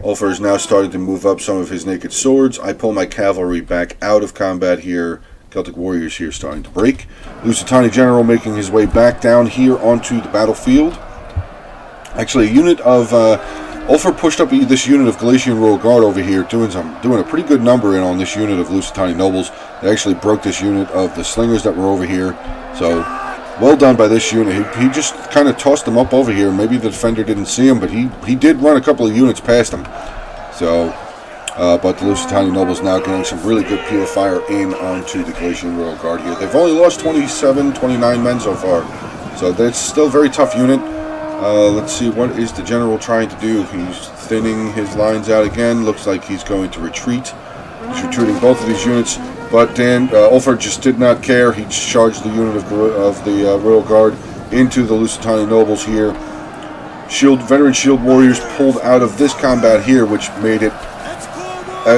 Ulfer is now starting to move up some of his naked swords. I pull my cavalry back out of combat here. Celtic warriors here starting to break. Lusitani General making his way back down here onto the battlefield. Actually, a unit of Ulfer pushed up this unit of Galatian Royal Guard over here, doing a pretty good number in on this unit of Lusitani nobles. They actually broke this unit of the slingers that were over here. So, well done by this unit. He just kind of tossed them up over here. Maybe the defender didn't see him, but he did run a couple of units past him. So, but the Lusitani nobles now getting some really good peel fire in onto the Galatian Royal Guard here. They've only lost 29 men so far. So that's still a very tough unit. Let's see, what is the general trying to do? He's thinning his lines out again. Looks like he's going to retreat. He's retreating both of these units. But Ulfer just did not care. He charged the unit of the Royal Guard into the Lusitani nobles here. Veteran shield warriors pulled out of this combat here, which made it.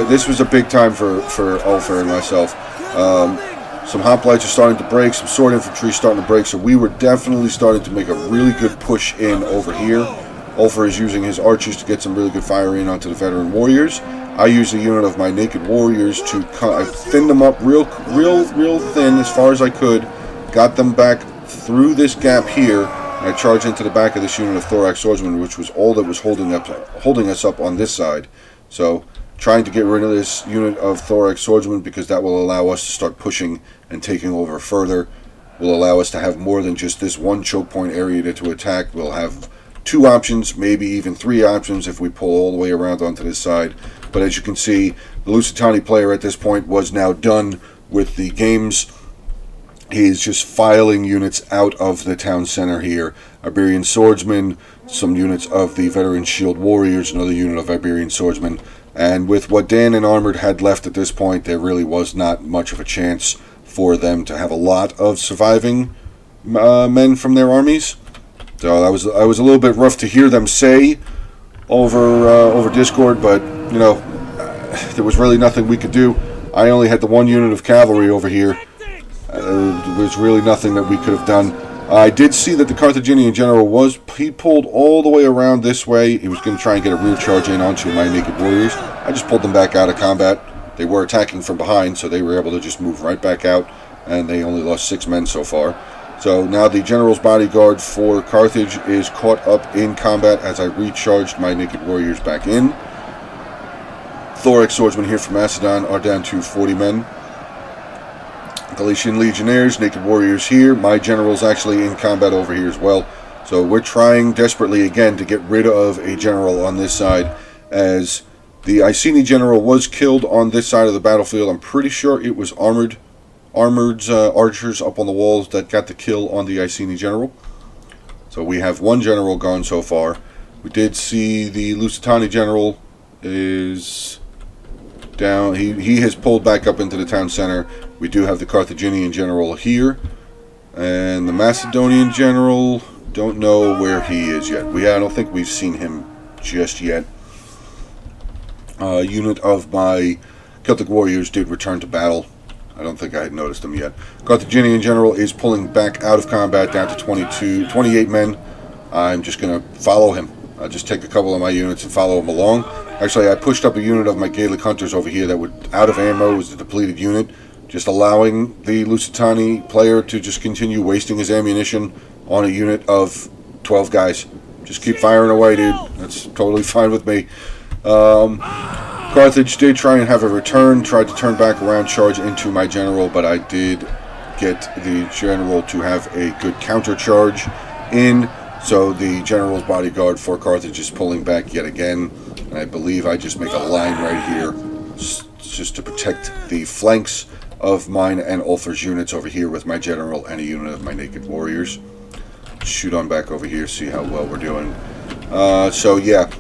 This was a big time for Ulfer and myself. Some hoplites are starting to break, some sword infantry starting to break, so we were definitely starting to make a really good push in over here. Ulfer is using his archers to get some really good fire in onto the veteran warriors. I used a unit of my naked warriors to I thinned them up real thin as far as I could, got them back through this gap here, and I charge into the back of this unit of thorax swordsmen, which was all that was holding us up on this side. So trying to get rid of this unit of thorax swordsmen, because that will allow us to start pushing and taking over further. Will allow us to have more than just this one choke point area to attack. We'll have 2 options, maybe even 3 options if we pull all the way around onto this side. But as you can see, the Lusitani player at this point was now done with the games. He is just filing units out of the town center here. Iberian swordsmen, some units of the veteran shield warriors, another unit of Iberian swordsmen. And with what Dan and Armored had left at this point, there really was not much of a chance for them to have a lot of surviving men from their armies. So I was a little bit rough to hear them say over Discord, but you know, there was really nothing we could do. I only had the 1 unit of cavalry over here. There was really nothing that we could have done. I did see that the Carthaginian general he pulled all the way around this way. He was going to try and get a rear charge in onto my naked warriors. I just pulled them back out of combat. They were attacking from behind, so they were able to just move right back out, and they only lost 6 men so far. So now the general's bodyguard for Carthage is caught up in combat as I recharged my naked warriors back in. Thorax swordsmen here from Macedon are down to 40 men. Galatian legionnaires, naked warriors here. My general's actually in combat over here as well. So we're trying desperately again to get rid of a general on this side, as the Iceni general was killed on this side of the battlefield. I'm pretty sure it was armored archers up on the walls that got the kill on the Iceni general. So we have 1 general gone so far. We did see the Lusitani general is down. He has pulled back up into the town center. We do have the Carthaginian general here, and the Macedonian general, don't know where he is yet. I don't think we've seen him just yet. A unit of my Celtic warriors did return to battle. I don't think I had noticed him yet. Carthaginian general is pulling back out of combat down to 28 men. I'm just going to follow him. I'll just take a couple of my units and follow him along. Actually, I pushed up a unit of my Gaelic hunters over here that were out of ammo. Was a depleted unit, just allowing the Lusitani player to just continue wasting his ammunition on a unit of 12 guys. Just keep firing away, dude. That's totally fine with me. Carthage did try and have a return, tried to turn back around, charge into my general, but I did get the general to have a good counter charge in. So the general's bodyguard for Carthage is pulling back yet again. And I believe I just make a line right here just to protect the flanks of mine and Ulfer's units over here with my general and a unit of my naked warriors. Shoot on back over here, see how well we're doing. So yeah,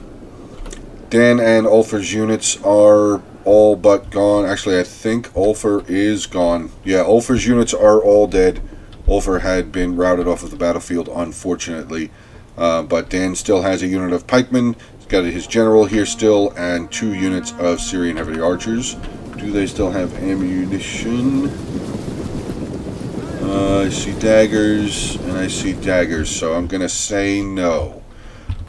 Dan and Ulfer's units are all but gone. Actually, I think Ulfer is gone. Yeah, Ulfer's units are all dead. Ulfer had been routed off of the battlefield, unfortunately. But Dan still has a unit of pikemen. He's got his general here still, and 2 units of Syrian heavy archers. Do they still have ammunition? I see daggers, and I see daggers, so I'm going to say no.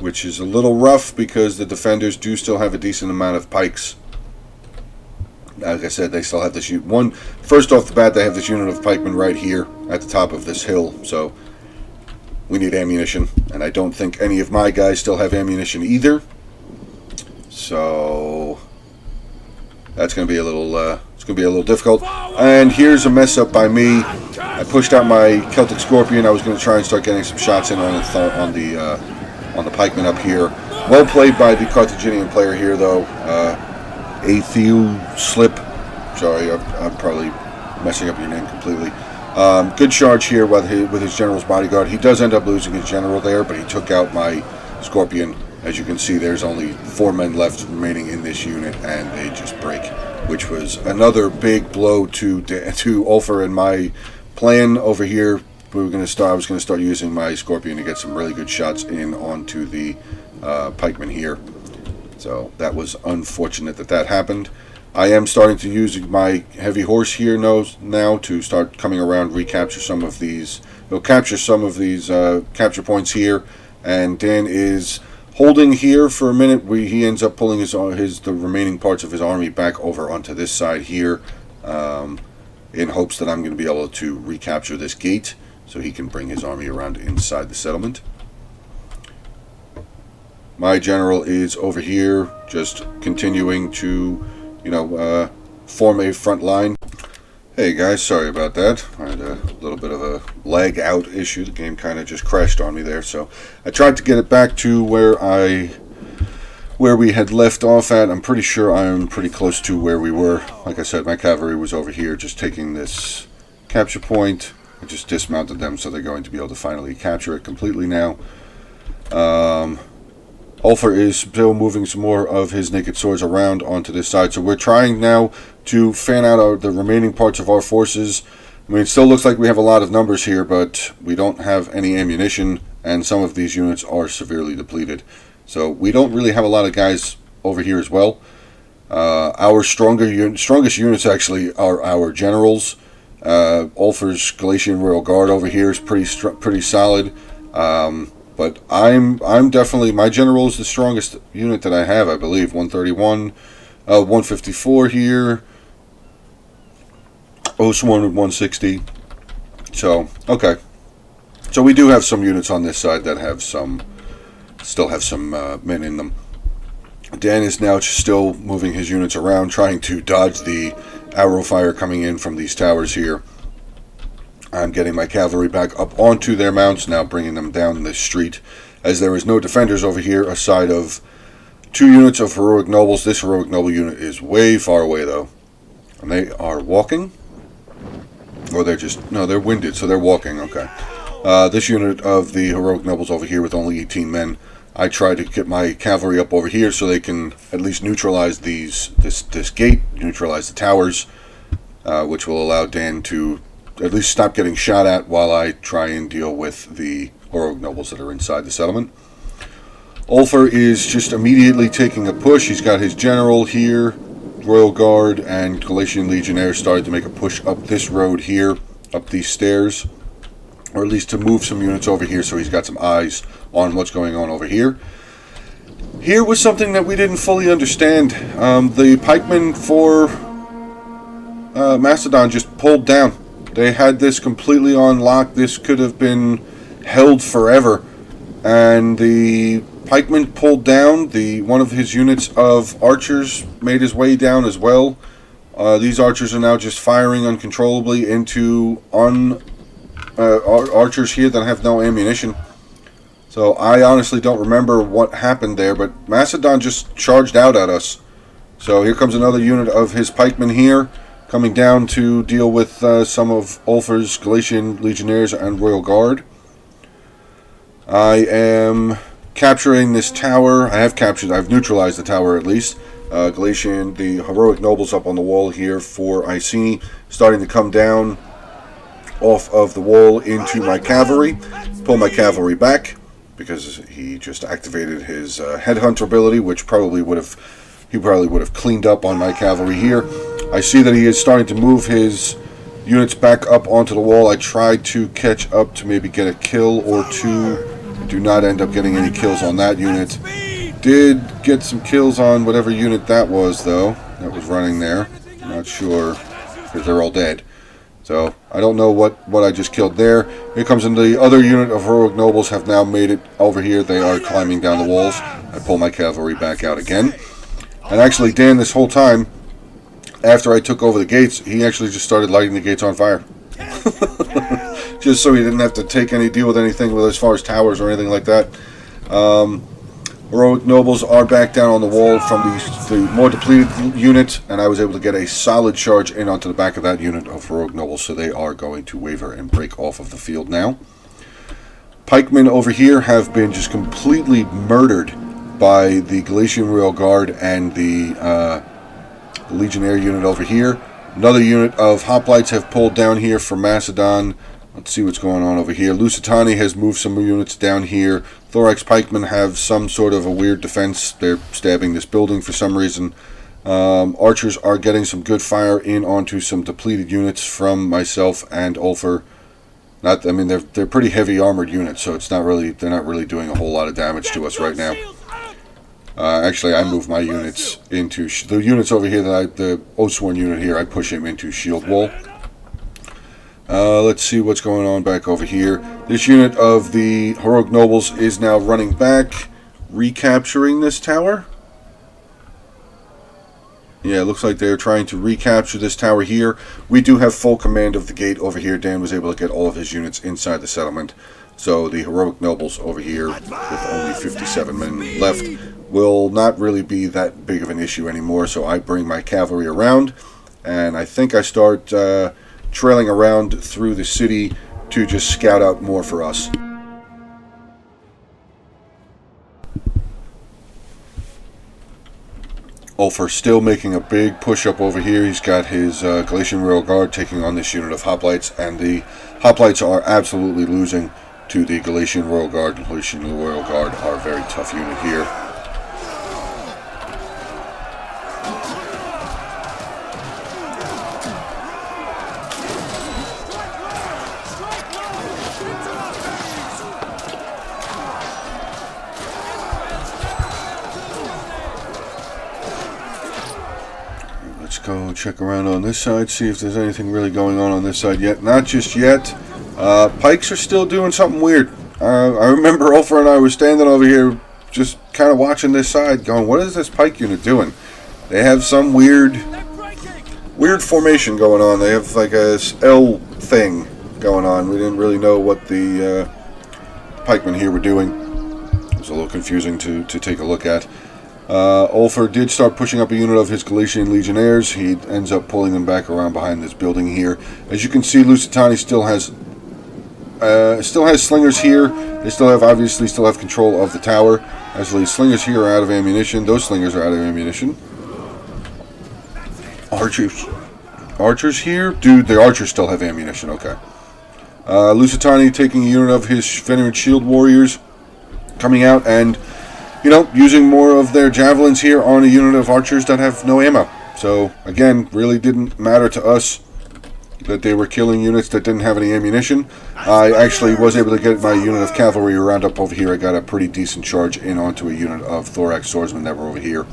Which is a little rough, because the defenders do still have a decent amount of pikes. Like I said, they still have this unit. First off the bat, they have this unit of pikemen right here at the top of this hill, so we need ammunition, and I don't think any of my guys still have ammunition either. So that's going to be a little difficult. And here's a mess up by me. I pushed out my Celtic Scorpion. I was going to try and start getting some shots in on the pikemen up here. Well played by the Carthaginian player here, though. Atheu Slip. Sorry, I'm probably messing up your name completely. Good charge here with his general's bodyguard. He does end up losing his general there, but he took out my Scorpion. As you can see, there's only 4 men left remaining in this unit, and they just break, which was another big blow to Ulfer and my plan over here. I was going to start using my Scorpion to get some really good shots in onto the pikemen here. So that was unfortunate that happened. I am starting to use my heavy horse here now to start coming around, recapture some of these. We'll capture some of these capture points here, and Dan is holding here for a minute. He ends up pulling the remaining parts of his army back over onto this side here, in hopes that I'm going to be able to recapture this gate. so he can bring his army around inside the settlement. My general is over here, just continuing to, form a front line. Hey guys, sorry about that. I had a little bit of a lag out issue. The game kind of just crashed on me there, so I tried to get it back to where we had left off at. I'm pretty sure I'm pretty close to where we were. Like I said, my cavalry was over here just taking this capture point. I just dismounted them, so they're going to be able to finally capture it completely now. Ulfer is still moving some more of his naked swords around onto this side, so we're trying now to fan out the remaining parts of our forces. I mean, it still looks like we have a lot of numbers here, but we don't have any ammunition, and some of these units are severely depleted. So we don't really have a lot of guys over here as well. Our strongest units actually are our generals. Ulfer's Galatian Royal Guard over here is pretty solid. But I'm definitely, my general is the strongest unit that I have, I believe. 131, 154 here. Osworn with 160. So, okay. So we do have some units on this side that have still have some men in them. Dan is now still moving his units around, trying to dodge the arrow fire coming in from these towers here. I'm getting my cavalry back up onto their mounts, now bringing them down the street, as there is no defenders over here aside of 2 units of heroic nobles. This heroic noble unit is way far away though, and they are walking, or they're winded, so they're walking. Okay. This unit of the heroic nobles over here with only 18 men, I try to get my cavalry up over here so they can at least neutralize this gate, neutralize the towers, which will allow Dan to at least stop getting shot at while I try and deal with the heroic nobles that are inside the settlement. Ulfer is just immediately taking a push. He's got his general here, Royal Guard, and Galatian Legionnaires started to make a push up this road here, up these stairs, or at least to move some units over here so he's got some eyes on what's going on over here. Here was something that we didn't fully understand. The pikemen for Macedon just pulled down. They had this completely on lock. This could have been held forever. And the pikeman pulled down. One of his units of archers made his way down as well. These archers are now just firing uncontrollably into archers here that have no ammunition. So I honestly don't remember what happened there, but Macedon just charged out at us. So here comes another unit of his pikemen here, coming down to deal with some of Ulfer's Galatian Legionnaires and Royal Guard. I am capturing this tower. I've neutralized the tower at least. Galatian, the heroic nobles up on the wall here for Iceni, starting to come down off of the wall into my cavalry. Pull my cavalry back, because he just activated his headhunter ability, which he probably would have cleaned up on my cavalry here. I see that he is starting to move his units back up onto the wall. I tried to catch up to maybe get a kill or two. I do not end up getting any kills on that unit. Did get some kills on whatever unit that was, though, that was running there. I'm not sure, because they're all dead. So I don't know what I just killed there. Here comes in the other unit of heroic nobles have now made it over here. They are climbing down the walls. I pull my cavalry back out again. And actually, Dan, this whole time, after I took over the gates, he actually just started lighting the gates on fire. Just so he didn't have to deal with anything as far as towers or anything like that. Heroic nobles are back down on the wall from the more depleted unit, and I was able to get a solid charge in onto the back of that unit of heroic nobles, so they are going to waver and break off of the field now. Pikemen over here have been just completely murdered by the Galatian Royal Guard and the Legionnaire unit over here. Another unit of hoplites have pulled down here from Macedon. Let's see what's going on over here. Lusitani has moved some units down here. Thorax pikemen have some sort of a weird defense. They're stabbing this building for some reason. Archers are getting some good fire in onto some depleted units from myself and Ulfer. They're pretty heavy armored units, so they're not really doing a whole lot of damage to us right now. Actually, I move my units into the units over here the Osworn unit here. I push him into shield wall. Let's see what's going on back over here. This unit of the heroic nobles is now running back, recapturing this tower. Yeah, it looks like they're trying to recapture this tower here. We do have full command of the gate over here. Dan was able to get all of his units inside the settlement. So the heroic nobles over here, with only 57 men left, will not really be that big of an issue anymore. So I bring my cavalry around, and I think I start trailing around through the city to just scout out more for us. Ulfer still making a big push up over here. He's got his Galatian Royal Guard taking on this unit of hoplites, and the hoplites are absolutely losing to the Galatian Royal Guard. The Galatian Royal Guard are a very tough unit here. Let's go check around on this side, see if there's anything really going on this side yet. Not just yet. Pikes are still doing something weird. I remember Ulfer and I were standing over here just kind of watching this side going, what is this pike unit doing? They have some weird formation going on. They have like a L thing going on. We didn't really know what the pikemen here were doing. It was a little confusing to take a look at. Ulfer did start pushing up a unit of his Galatian Legionnaires. He ends up pulling them back around behind this building here. As you can see, Lusitani still has slingers here. They obviously still have control of the tower. As the slingers here are out of ammunition. Those slingers are out of ammunition. Archers here? Dude, the archers still have ammunition. Okay. Lusitani taking a unit of his veteran shield warriors, coming out and, you know, using more of their javelins here on a unit of archers that have no ammo. So, again, really didn't matter to us that they were killing units that didn't have any ammunition. I actually was able to get my unit of cavalry around up over here. I got a pretty decent charge in onto a unit of thorax swordsmen that were over here.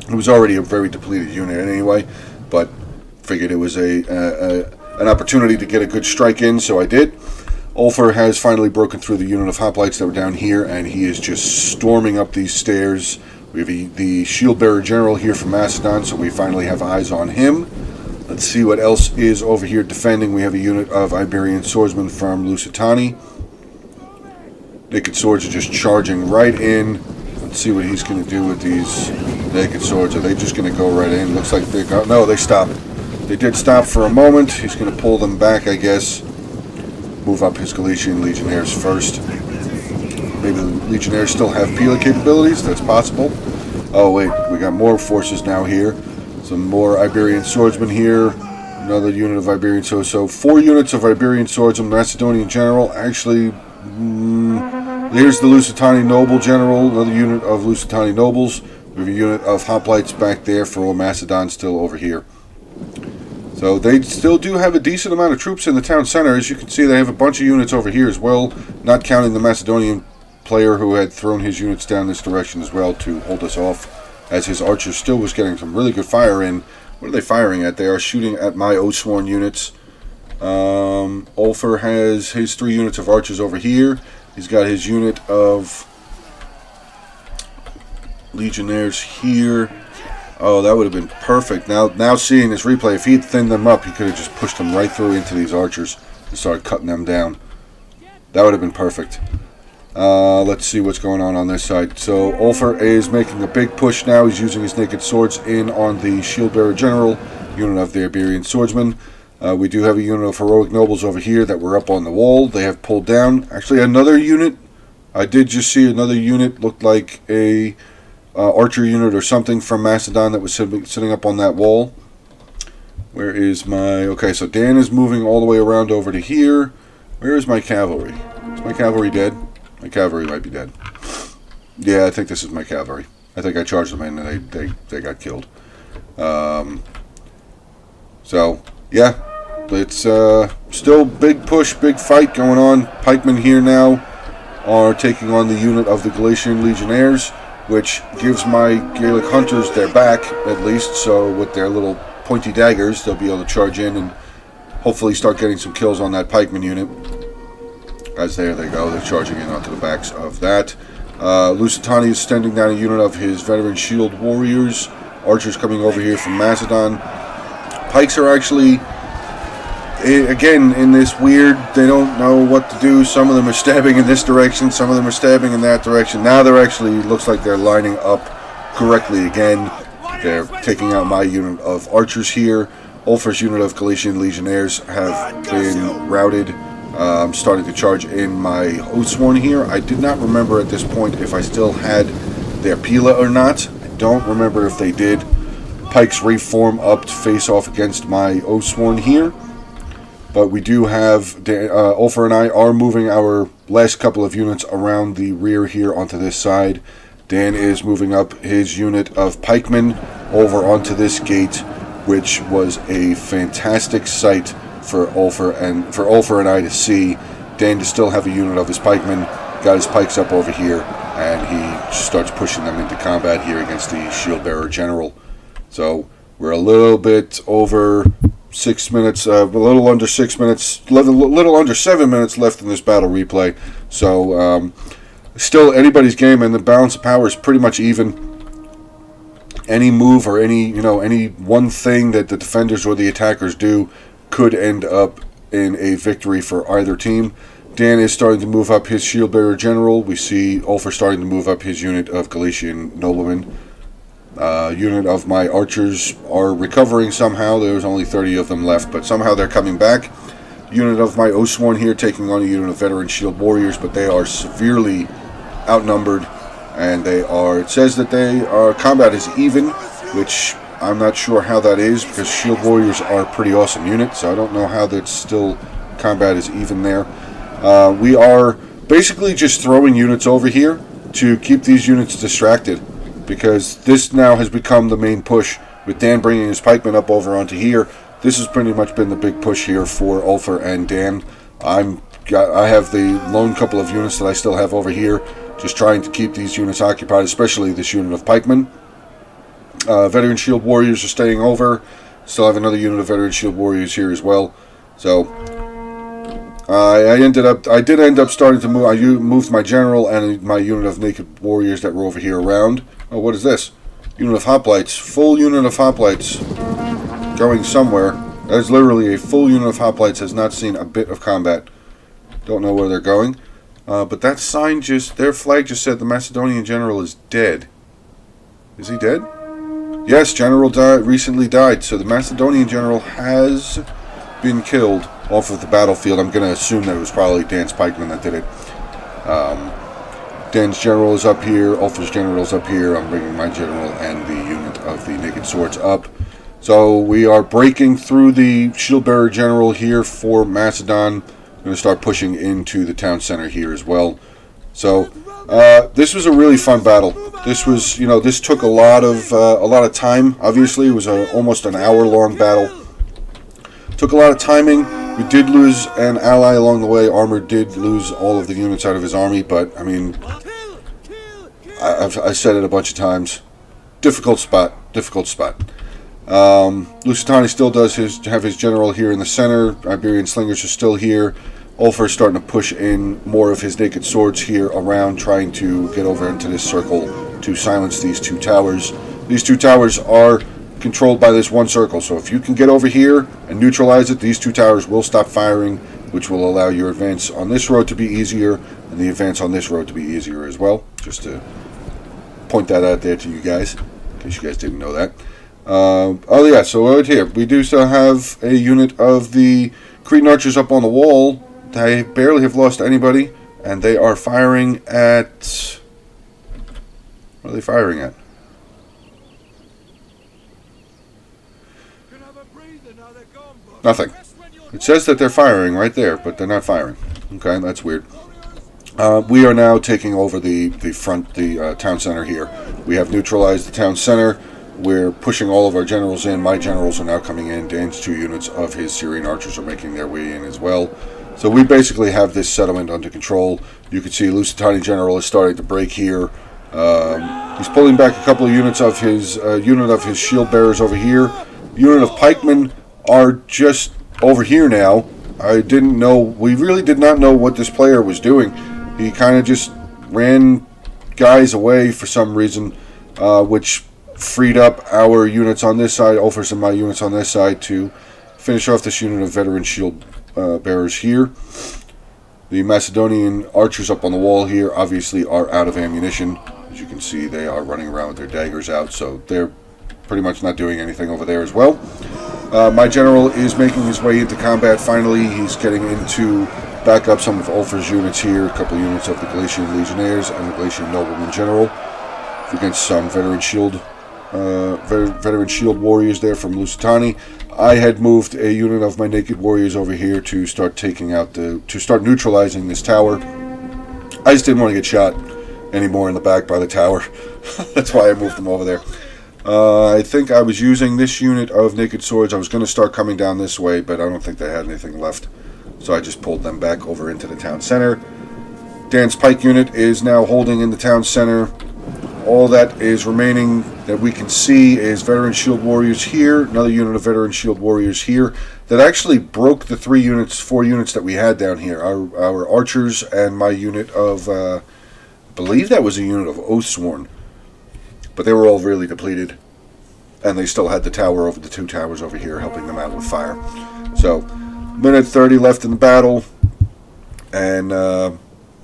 It was already a very depleted unit anyway, but figured it was an opportunity to get a good strike in, so I did. Ulfer has finally broken through the unit of hoplites that were down here, and he is just storming up these stairs. We have the shield bearer general here from Macedon, so we finally have eyes on him. Let's see what else is over here defending. We have a unit of Iberian swordsmen from Lusitani. Naked swords are just charging right in. Let's see what he's going to do with these naked swords. Are they just going to go right in? Looks like they got... No, they stopped. They did stop for a moment. He's going to pull them back, I guess. Move up his Galatian Legionnaires first. Maybe the Legionnaires still have Pila capabilities. That's possible. Oh, wait. We got more forces now here. Some more Iberian swordsmen here. Another unit of Iberian swords. So 4 units of Iberian swordsmen. Macedonian general. Actually, here's the Lusitani noble general. Another unit of Lusitani nobles. We have a unit of hoplites back there for Macedon still over here. So they still do have a decent amount of troops in the town center. As you can see, they have a bunch of units over here as well. Not counting the Macedonian player who had thrown his units down this direction as well to hold us off. As his archers still was getting some really good fire in. What are they firing at? They are shooting at my Oathsworn units. Ulfer has his 3 units of archers over here. He's got his unit of Legionnaires here. Oh, that would have been perfect. Now seeing this replay, if he had thinned them up, he could have just pushed them right through into these archers and started cutting them down. That would have been perfect. Let's see what's going on this side. So Ulfer is making a big push now. He's using his naked swords in on the shield bearer general, unit of the Iberian swordsmen. We do have a unit of heroic nobles over here that were up on the wall. They have pulled down. Actually, another unit. I did just see another unit. Looked like a archer unit or something from Macedon that was sitting up on that wall. Where is my... Okay, so Dan is moving all the way around over to here. Where is my cavalry? Is my cavalry dead? My cavalry might be dead. Yeah, I think this is my cavalry. I think I charged them in and they got killed. So, yeah. It's still big push, big fight going on. Pikemen here now are taking on the unit of the Galatian Legionnaires, which gives my Gaelic hunters their back, at least. So with their little pointy daggers, they'll be able to charge in and hopefully start getting some kills on that pikeman unit. As there they go, they're charging in onto the backs of that. Lusitani is sending down a unit of his veteran shield warriors. Archers coming over here from Macedon. Pikes are actually, again, in this weird, they don't know what to do. Some of them are stabbing in this direction, some of them are stabbing in that direction. Now they're actually, looks like they're lining up correctly again. They're taking out my unit of archers here. Ulfer's unit of Galician legionnaires have been routed. I'm starting to charge in my Oathsworn here. I did not remember at this point if I still had their Pila or not. I don't remember if they did. Pikes reform up to face off against my Oathsworn here. But we do have, Ulfer and I are moving our last couple of units around the rear here onto this side. Dan is moving up his unit of pikemen over onto this gate, which was a fantastic sight for Ulfer and I to see. Dan to still have a unit of his pikemen, got his pikes up over here, and he starts pushing them into combat here against the shield bearer general. So we're a little bit over 6 minutes, a little under 6 minutes, little under 7 minutes left in this battle replay. So still anybody's game, and the balance of power is pretty much even. Any move or any one thing that the defenders or the attackers do could end up in a victory for either team. Dan is starting to move up his shield bearer general. We see Ulfer starting to move up his unit of Galician noblemen. Unit of my archers are recovering somehow. There's only 30 of them left, but somehow they're coming back. Unit of my Oathsworn here taking on a unit of veteran shield warriors, but they are severely outnumbered, and they are, it says that they are, combat is even, which I'm not sure how that is, because shield warriors are a pretty awesome unit, so I don't know how that's still, combat is even there. We are basically just throwing units over here to keep these units distracted, because this now has become the main push, with Dan bringing his pikemen up over onto here. This has pretty much been the big push here for Ulfer and Dan. I have the lone couple of units that I still have over here, just trying to keep these units occupied, especially this unit of pikemen. Veteran shield warriors are staying over. Still have another unit of veteran shield warriors here as well. So I did end up starting to move. I moved my general and my unit of naked warriors that were over here around. Oh, what is this? Unit of hoplites. Full unit of hoplites going somewhere. That is literally a full unit of hoplites. Has not seen a bit of combat. Don't know where they're going. But that sign their flag just said the Macedonian general is dead. Is he dead? Yes, general recently died. So the Macedonian general has been killed off of the battlefield. I'm going to assume that it was probably Dan's pikeman that did it. Dan's general is up here. Ulfer's general is up here. I'm bringing my general and the unit of the naked swords up. So we are breaking through the shield bearer general here for Macedon. I'm going to start pushing into the town center here as well. So this was a really fun battle. This was, this took a lot of time. Obviously, it was almost an hour-long battle. Took a lot of timing. We did lose an ally along the way. Armor did lose all of the units out of his army, but I mean, I said it a bunch of times. Difficult spot. Lusitani still does have his general here in the center. Iberian slingers are still here. Ulfer is starting to push in more of his naked swords here around, trying to get over into this circle to silence these two towers. These two towers are controlled by this one circle, so if you can get over here and neutralize it, these two towers will stop firing, which will allow your advance on this road to be easier, and the advance on this road to be easier as well. Just to point that out there to you guys, in case you guys didn't know that. Oh yeah, so right here, we do still have a unit of the Cretan archers up on the wall. They barely have lost anybody, and they are firing at... What are they firing at? Nothing. It says that they're firing right there, but they're not firing. Okay, that's weird. We are now taking over the town center here. We have neutralized the town center. We're pushing all of our generals in. My generals are now coming in. Dan's 2 units of his Syrian archers are making their way in as well. So we basically have this settlement under control. You can see Lusitani general is starting to break here. He's pulling back a couple of units of his shield bearers over here. Unit of pikemen are just over here now, I didn't know, we really did not know what this player was doing. He kind of just ran guys away for some reason, which freed up our units on this side, Ulfers and my units on this side, to finish off this unit of veteran shield bearers here. The Macedonian archers up on the wall here obviously are out of ammunition. As you can see, they are running around with their daggers out, so they're pretty much not doing anything over there as well. My general is making his way into combat finally. He's getting into back up some of Ulfer's units here, a couple of units of the Galatian Legionnaires and the Galatian Nobleman General against some veteran shield warriors there from Lusitani. I had moved a unit of my naked warriors over here to start start neutralizing this tower. I just didn't want to get shot anymore in the back by the tower. That's why I moved them over there. I think I was using this unit of naked swords. I was going to start coming down this way, but I don't think they had anything left. So I just pulled them back over into the town center. Dan's pike unit is now holding in the town center. All that is remaining that we can see is veteran shield warriors here, another unit of veteran shield warriors here that actually broke the 4 units that we had down here. Our archers and my unit of, I believe that was a unit of Oathsworn, but they were all really depleted, and they still had the tower over the 2 towers over here helping them out with fire. So, minute 30 left in the battle, and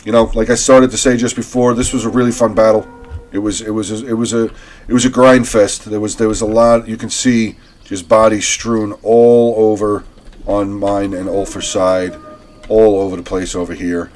you know, like I started to say just before, this was a really fun battle. It was a grind fest. There was a lot. You can see just bodies strewn all over on mine and Ulfer's side, all over the place over here.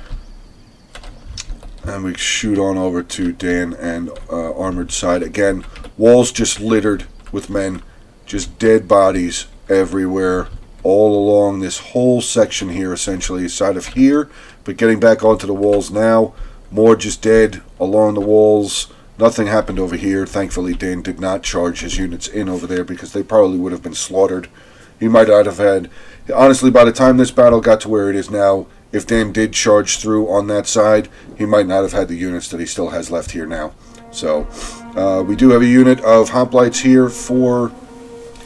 And we shoot on over to Dan and Armored side again. Walls just littered with men, just dead bodies everywhere, all along this whole section here, essentially side of here. But getting back onto the walls now, more just dead along the walls. Nothing happened over here. Thankfully, Dan did not charge his units in over there because they probably would have been slaughtered. He might not have had... Honestly, by the time this battle got to where it is now, if Dan did charge through on that side, he might not have had the units that he still has left here now. So, we do have a unit of hoplites here for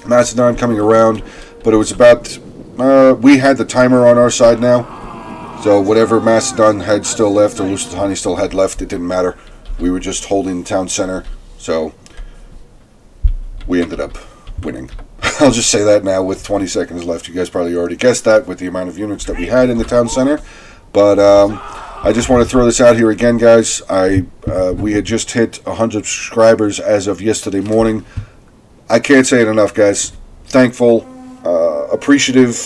Macedon coming around, but it was about... we had the timer on our side now, so whatever Macedon had still left or Lusitani still had left, it didn't matter. We were just holding the town center, so we ended up winning. I'll just say that now with 20 seconds left. You guys probably already guessed that with the amount of units that we had in the town center. But I just want to throw this out here again, guys. We had just hit 100 subscribers as of yesterday morning. I can't say it enough, guys. Thankful, appreciative.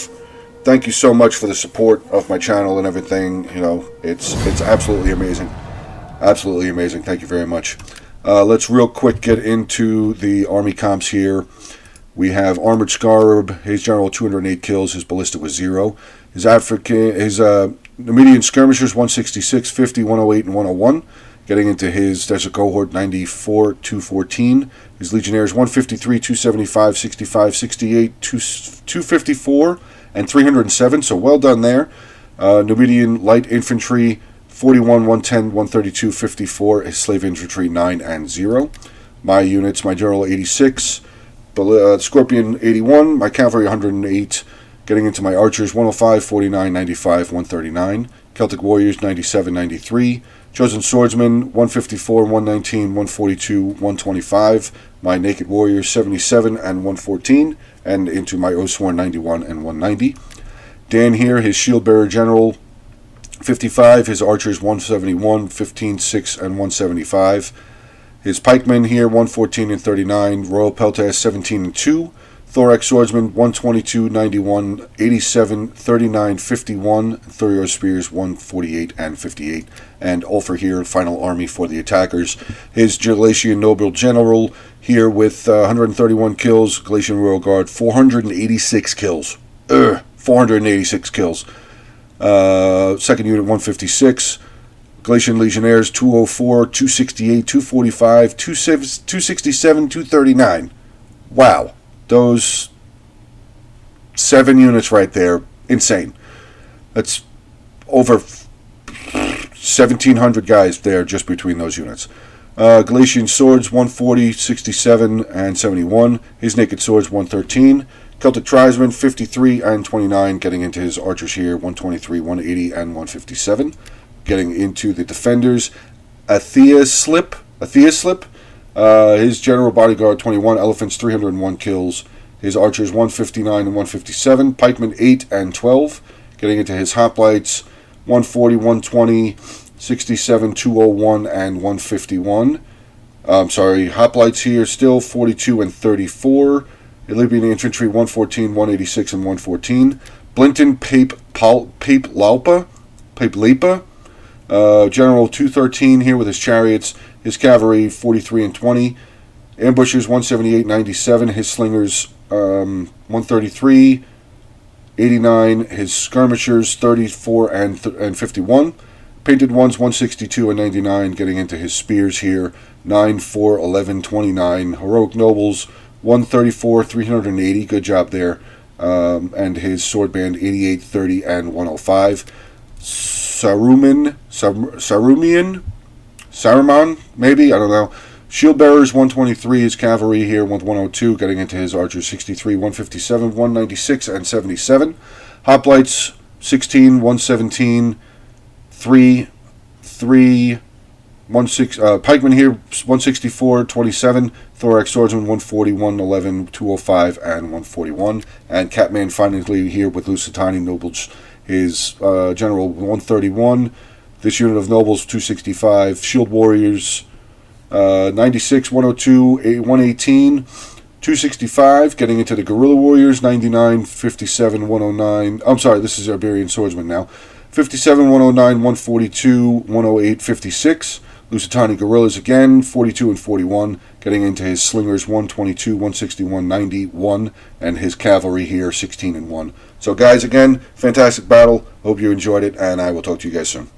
Thank you so much for the support of my channel and everything. You know, it's absolutely amazing. Absolutely amazing. Thank you very much. Let's real quick get into the army comps here. We have Armored Scarab. His general 208 kills. His ballistic was 0. His Numidian skirmishers 166, 50, 108, and 101. Getting into his desert cohort 94, 214. His legionnaires 153, 275, 65, 68, 254, and 307. So well done there. Numidian light infantry 41, 110, 132, 54. His slave infantry 9 and 0. My units, my general 86. Scorpion 81. My cavalry 108. Getting into my archers 105, 49, 95, 139. Celtic warriors 97, 93. Chosen swordsmen 154, 119, 142, 125. My naked warriors 77 and 114. And into my Oathsworn 91 and 190. Dan here, his shield bearer general 55, his archers 171, 15, 6, and 175. His pikemen here 114 and 39, Royal Peltas 17 and 2, Thorax swordsmen 122, 91, 87, 39, 51, Thurior spears 148 and 58, and Ulfer here, final army for the attackers. His Galatian noble general here with 131 kills, Galatian Royal Guard 486 kills. 486 kills. Second unit 156, Galatian Legionnaires 204, 268, 245, 267, 239. Wow, those 7 units right there, insane. That's over 1,700 guys there just between those units. Galatian swords 140, 67, and 71. His naked swords 113. Celtic Tribesman, 53 and 29, getting into his archers here, 123, 180, and 157. Getting into the defenders, Athea Slip. His general bodyguard, 21, elephants, 301 kills. His archers, 159 and 157. Pikemen, 8 and 12. Getting into his hoplites, 140, 120, 67, 201, and 151. Hoplites here still 42 and 34. Libyan infantry 114, 186, and 114. Blinton Pape Lipa. General 213 here with his chariots. His cavalry 43 and 20. Ambushers 178, 97. His slingers 133, 89. His skirmishers 34 and 51. Painted ones 162 and 99. Getting into his spears here 9, 4, 11, 29. Heroic nobles 134, 380. Good job there. And his sword band 88, 30, and 105. Saruman, maybe, I don't know. Shield bearers 123. His cavalry here with 102. Getting into his archers 63, 157, 196, and 77. Hoplites 16, 117, 3, 16. Pikemen here 164, 27. Thorax swordsman 140, 111, 205, and 141. And Catman finally here with Lusitani nobles. His general 131. This unit of nobles 265. Shield warriors 96, 102, 118, 265. Getting into the guerrilla warriors 99, 57, 109. I'm sorry, this is Iberian swordsman now. 57, 109, 142, 108, 56. Lusitani guerrillas again, 42 and 41. Getting into his slingers 122, 161, 91. And his cavalry here 16 and 1. So guys, again, fantastic battle. Hope you enjoyed it, and I will talk to you guys soon.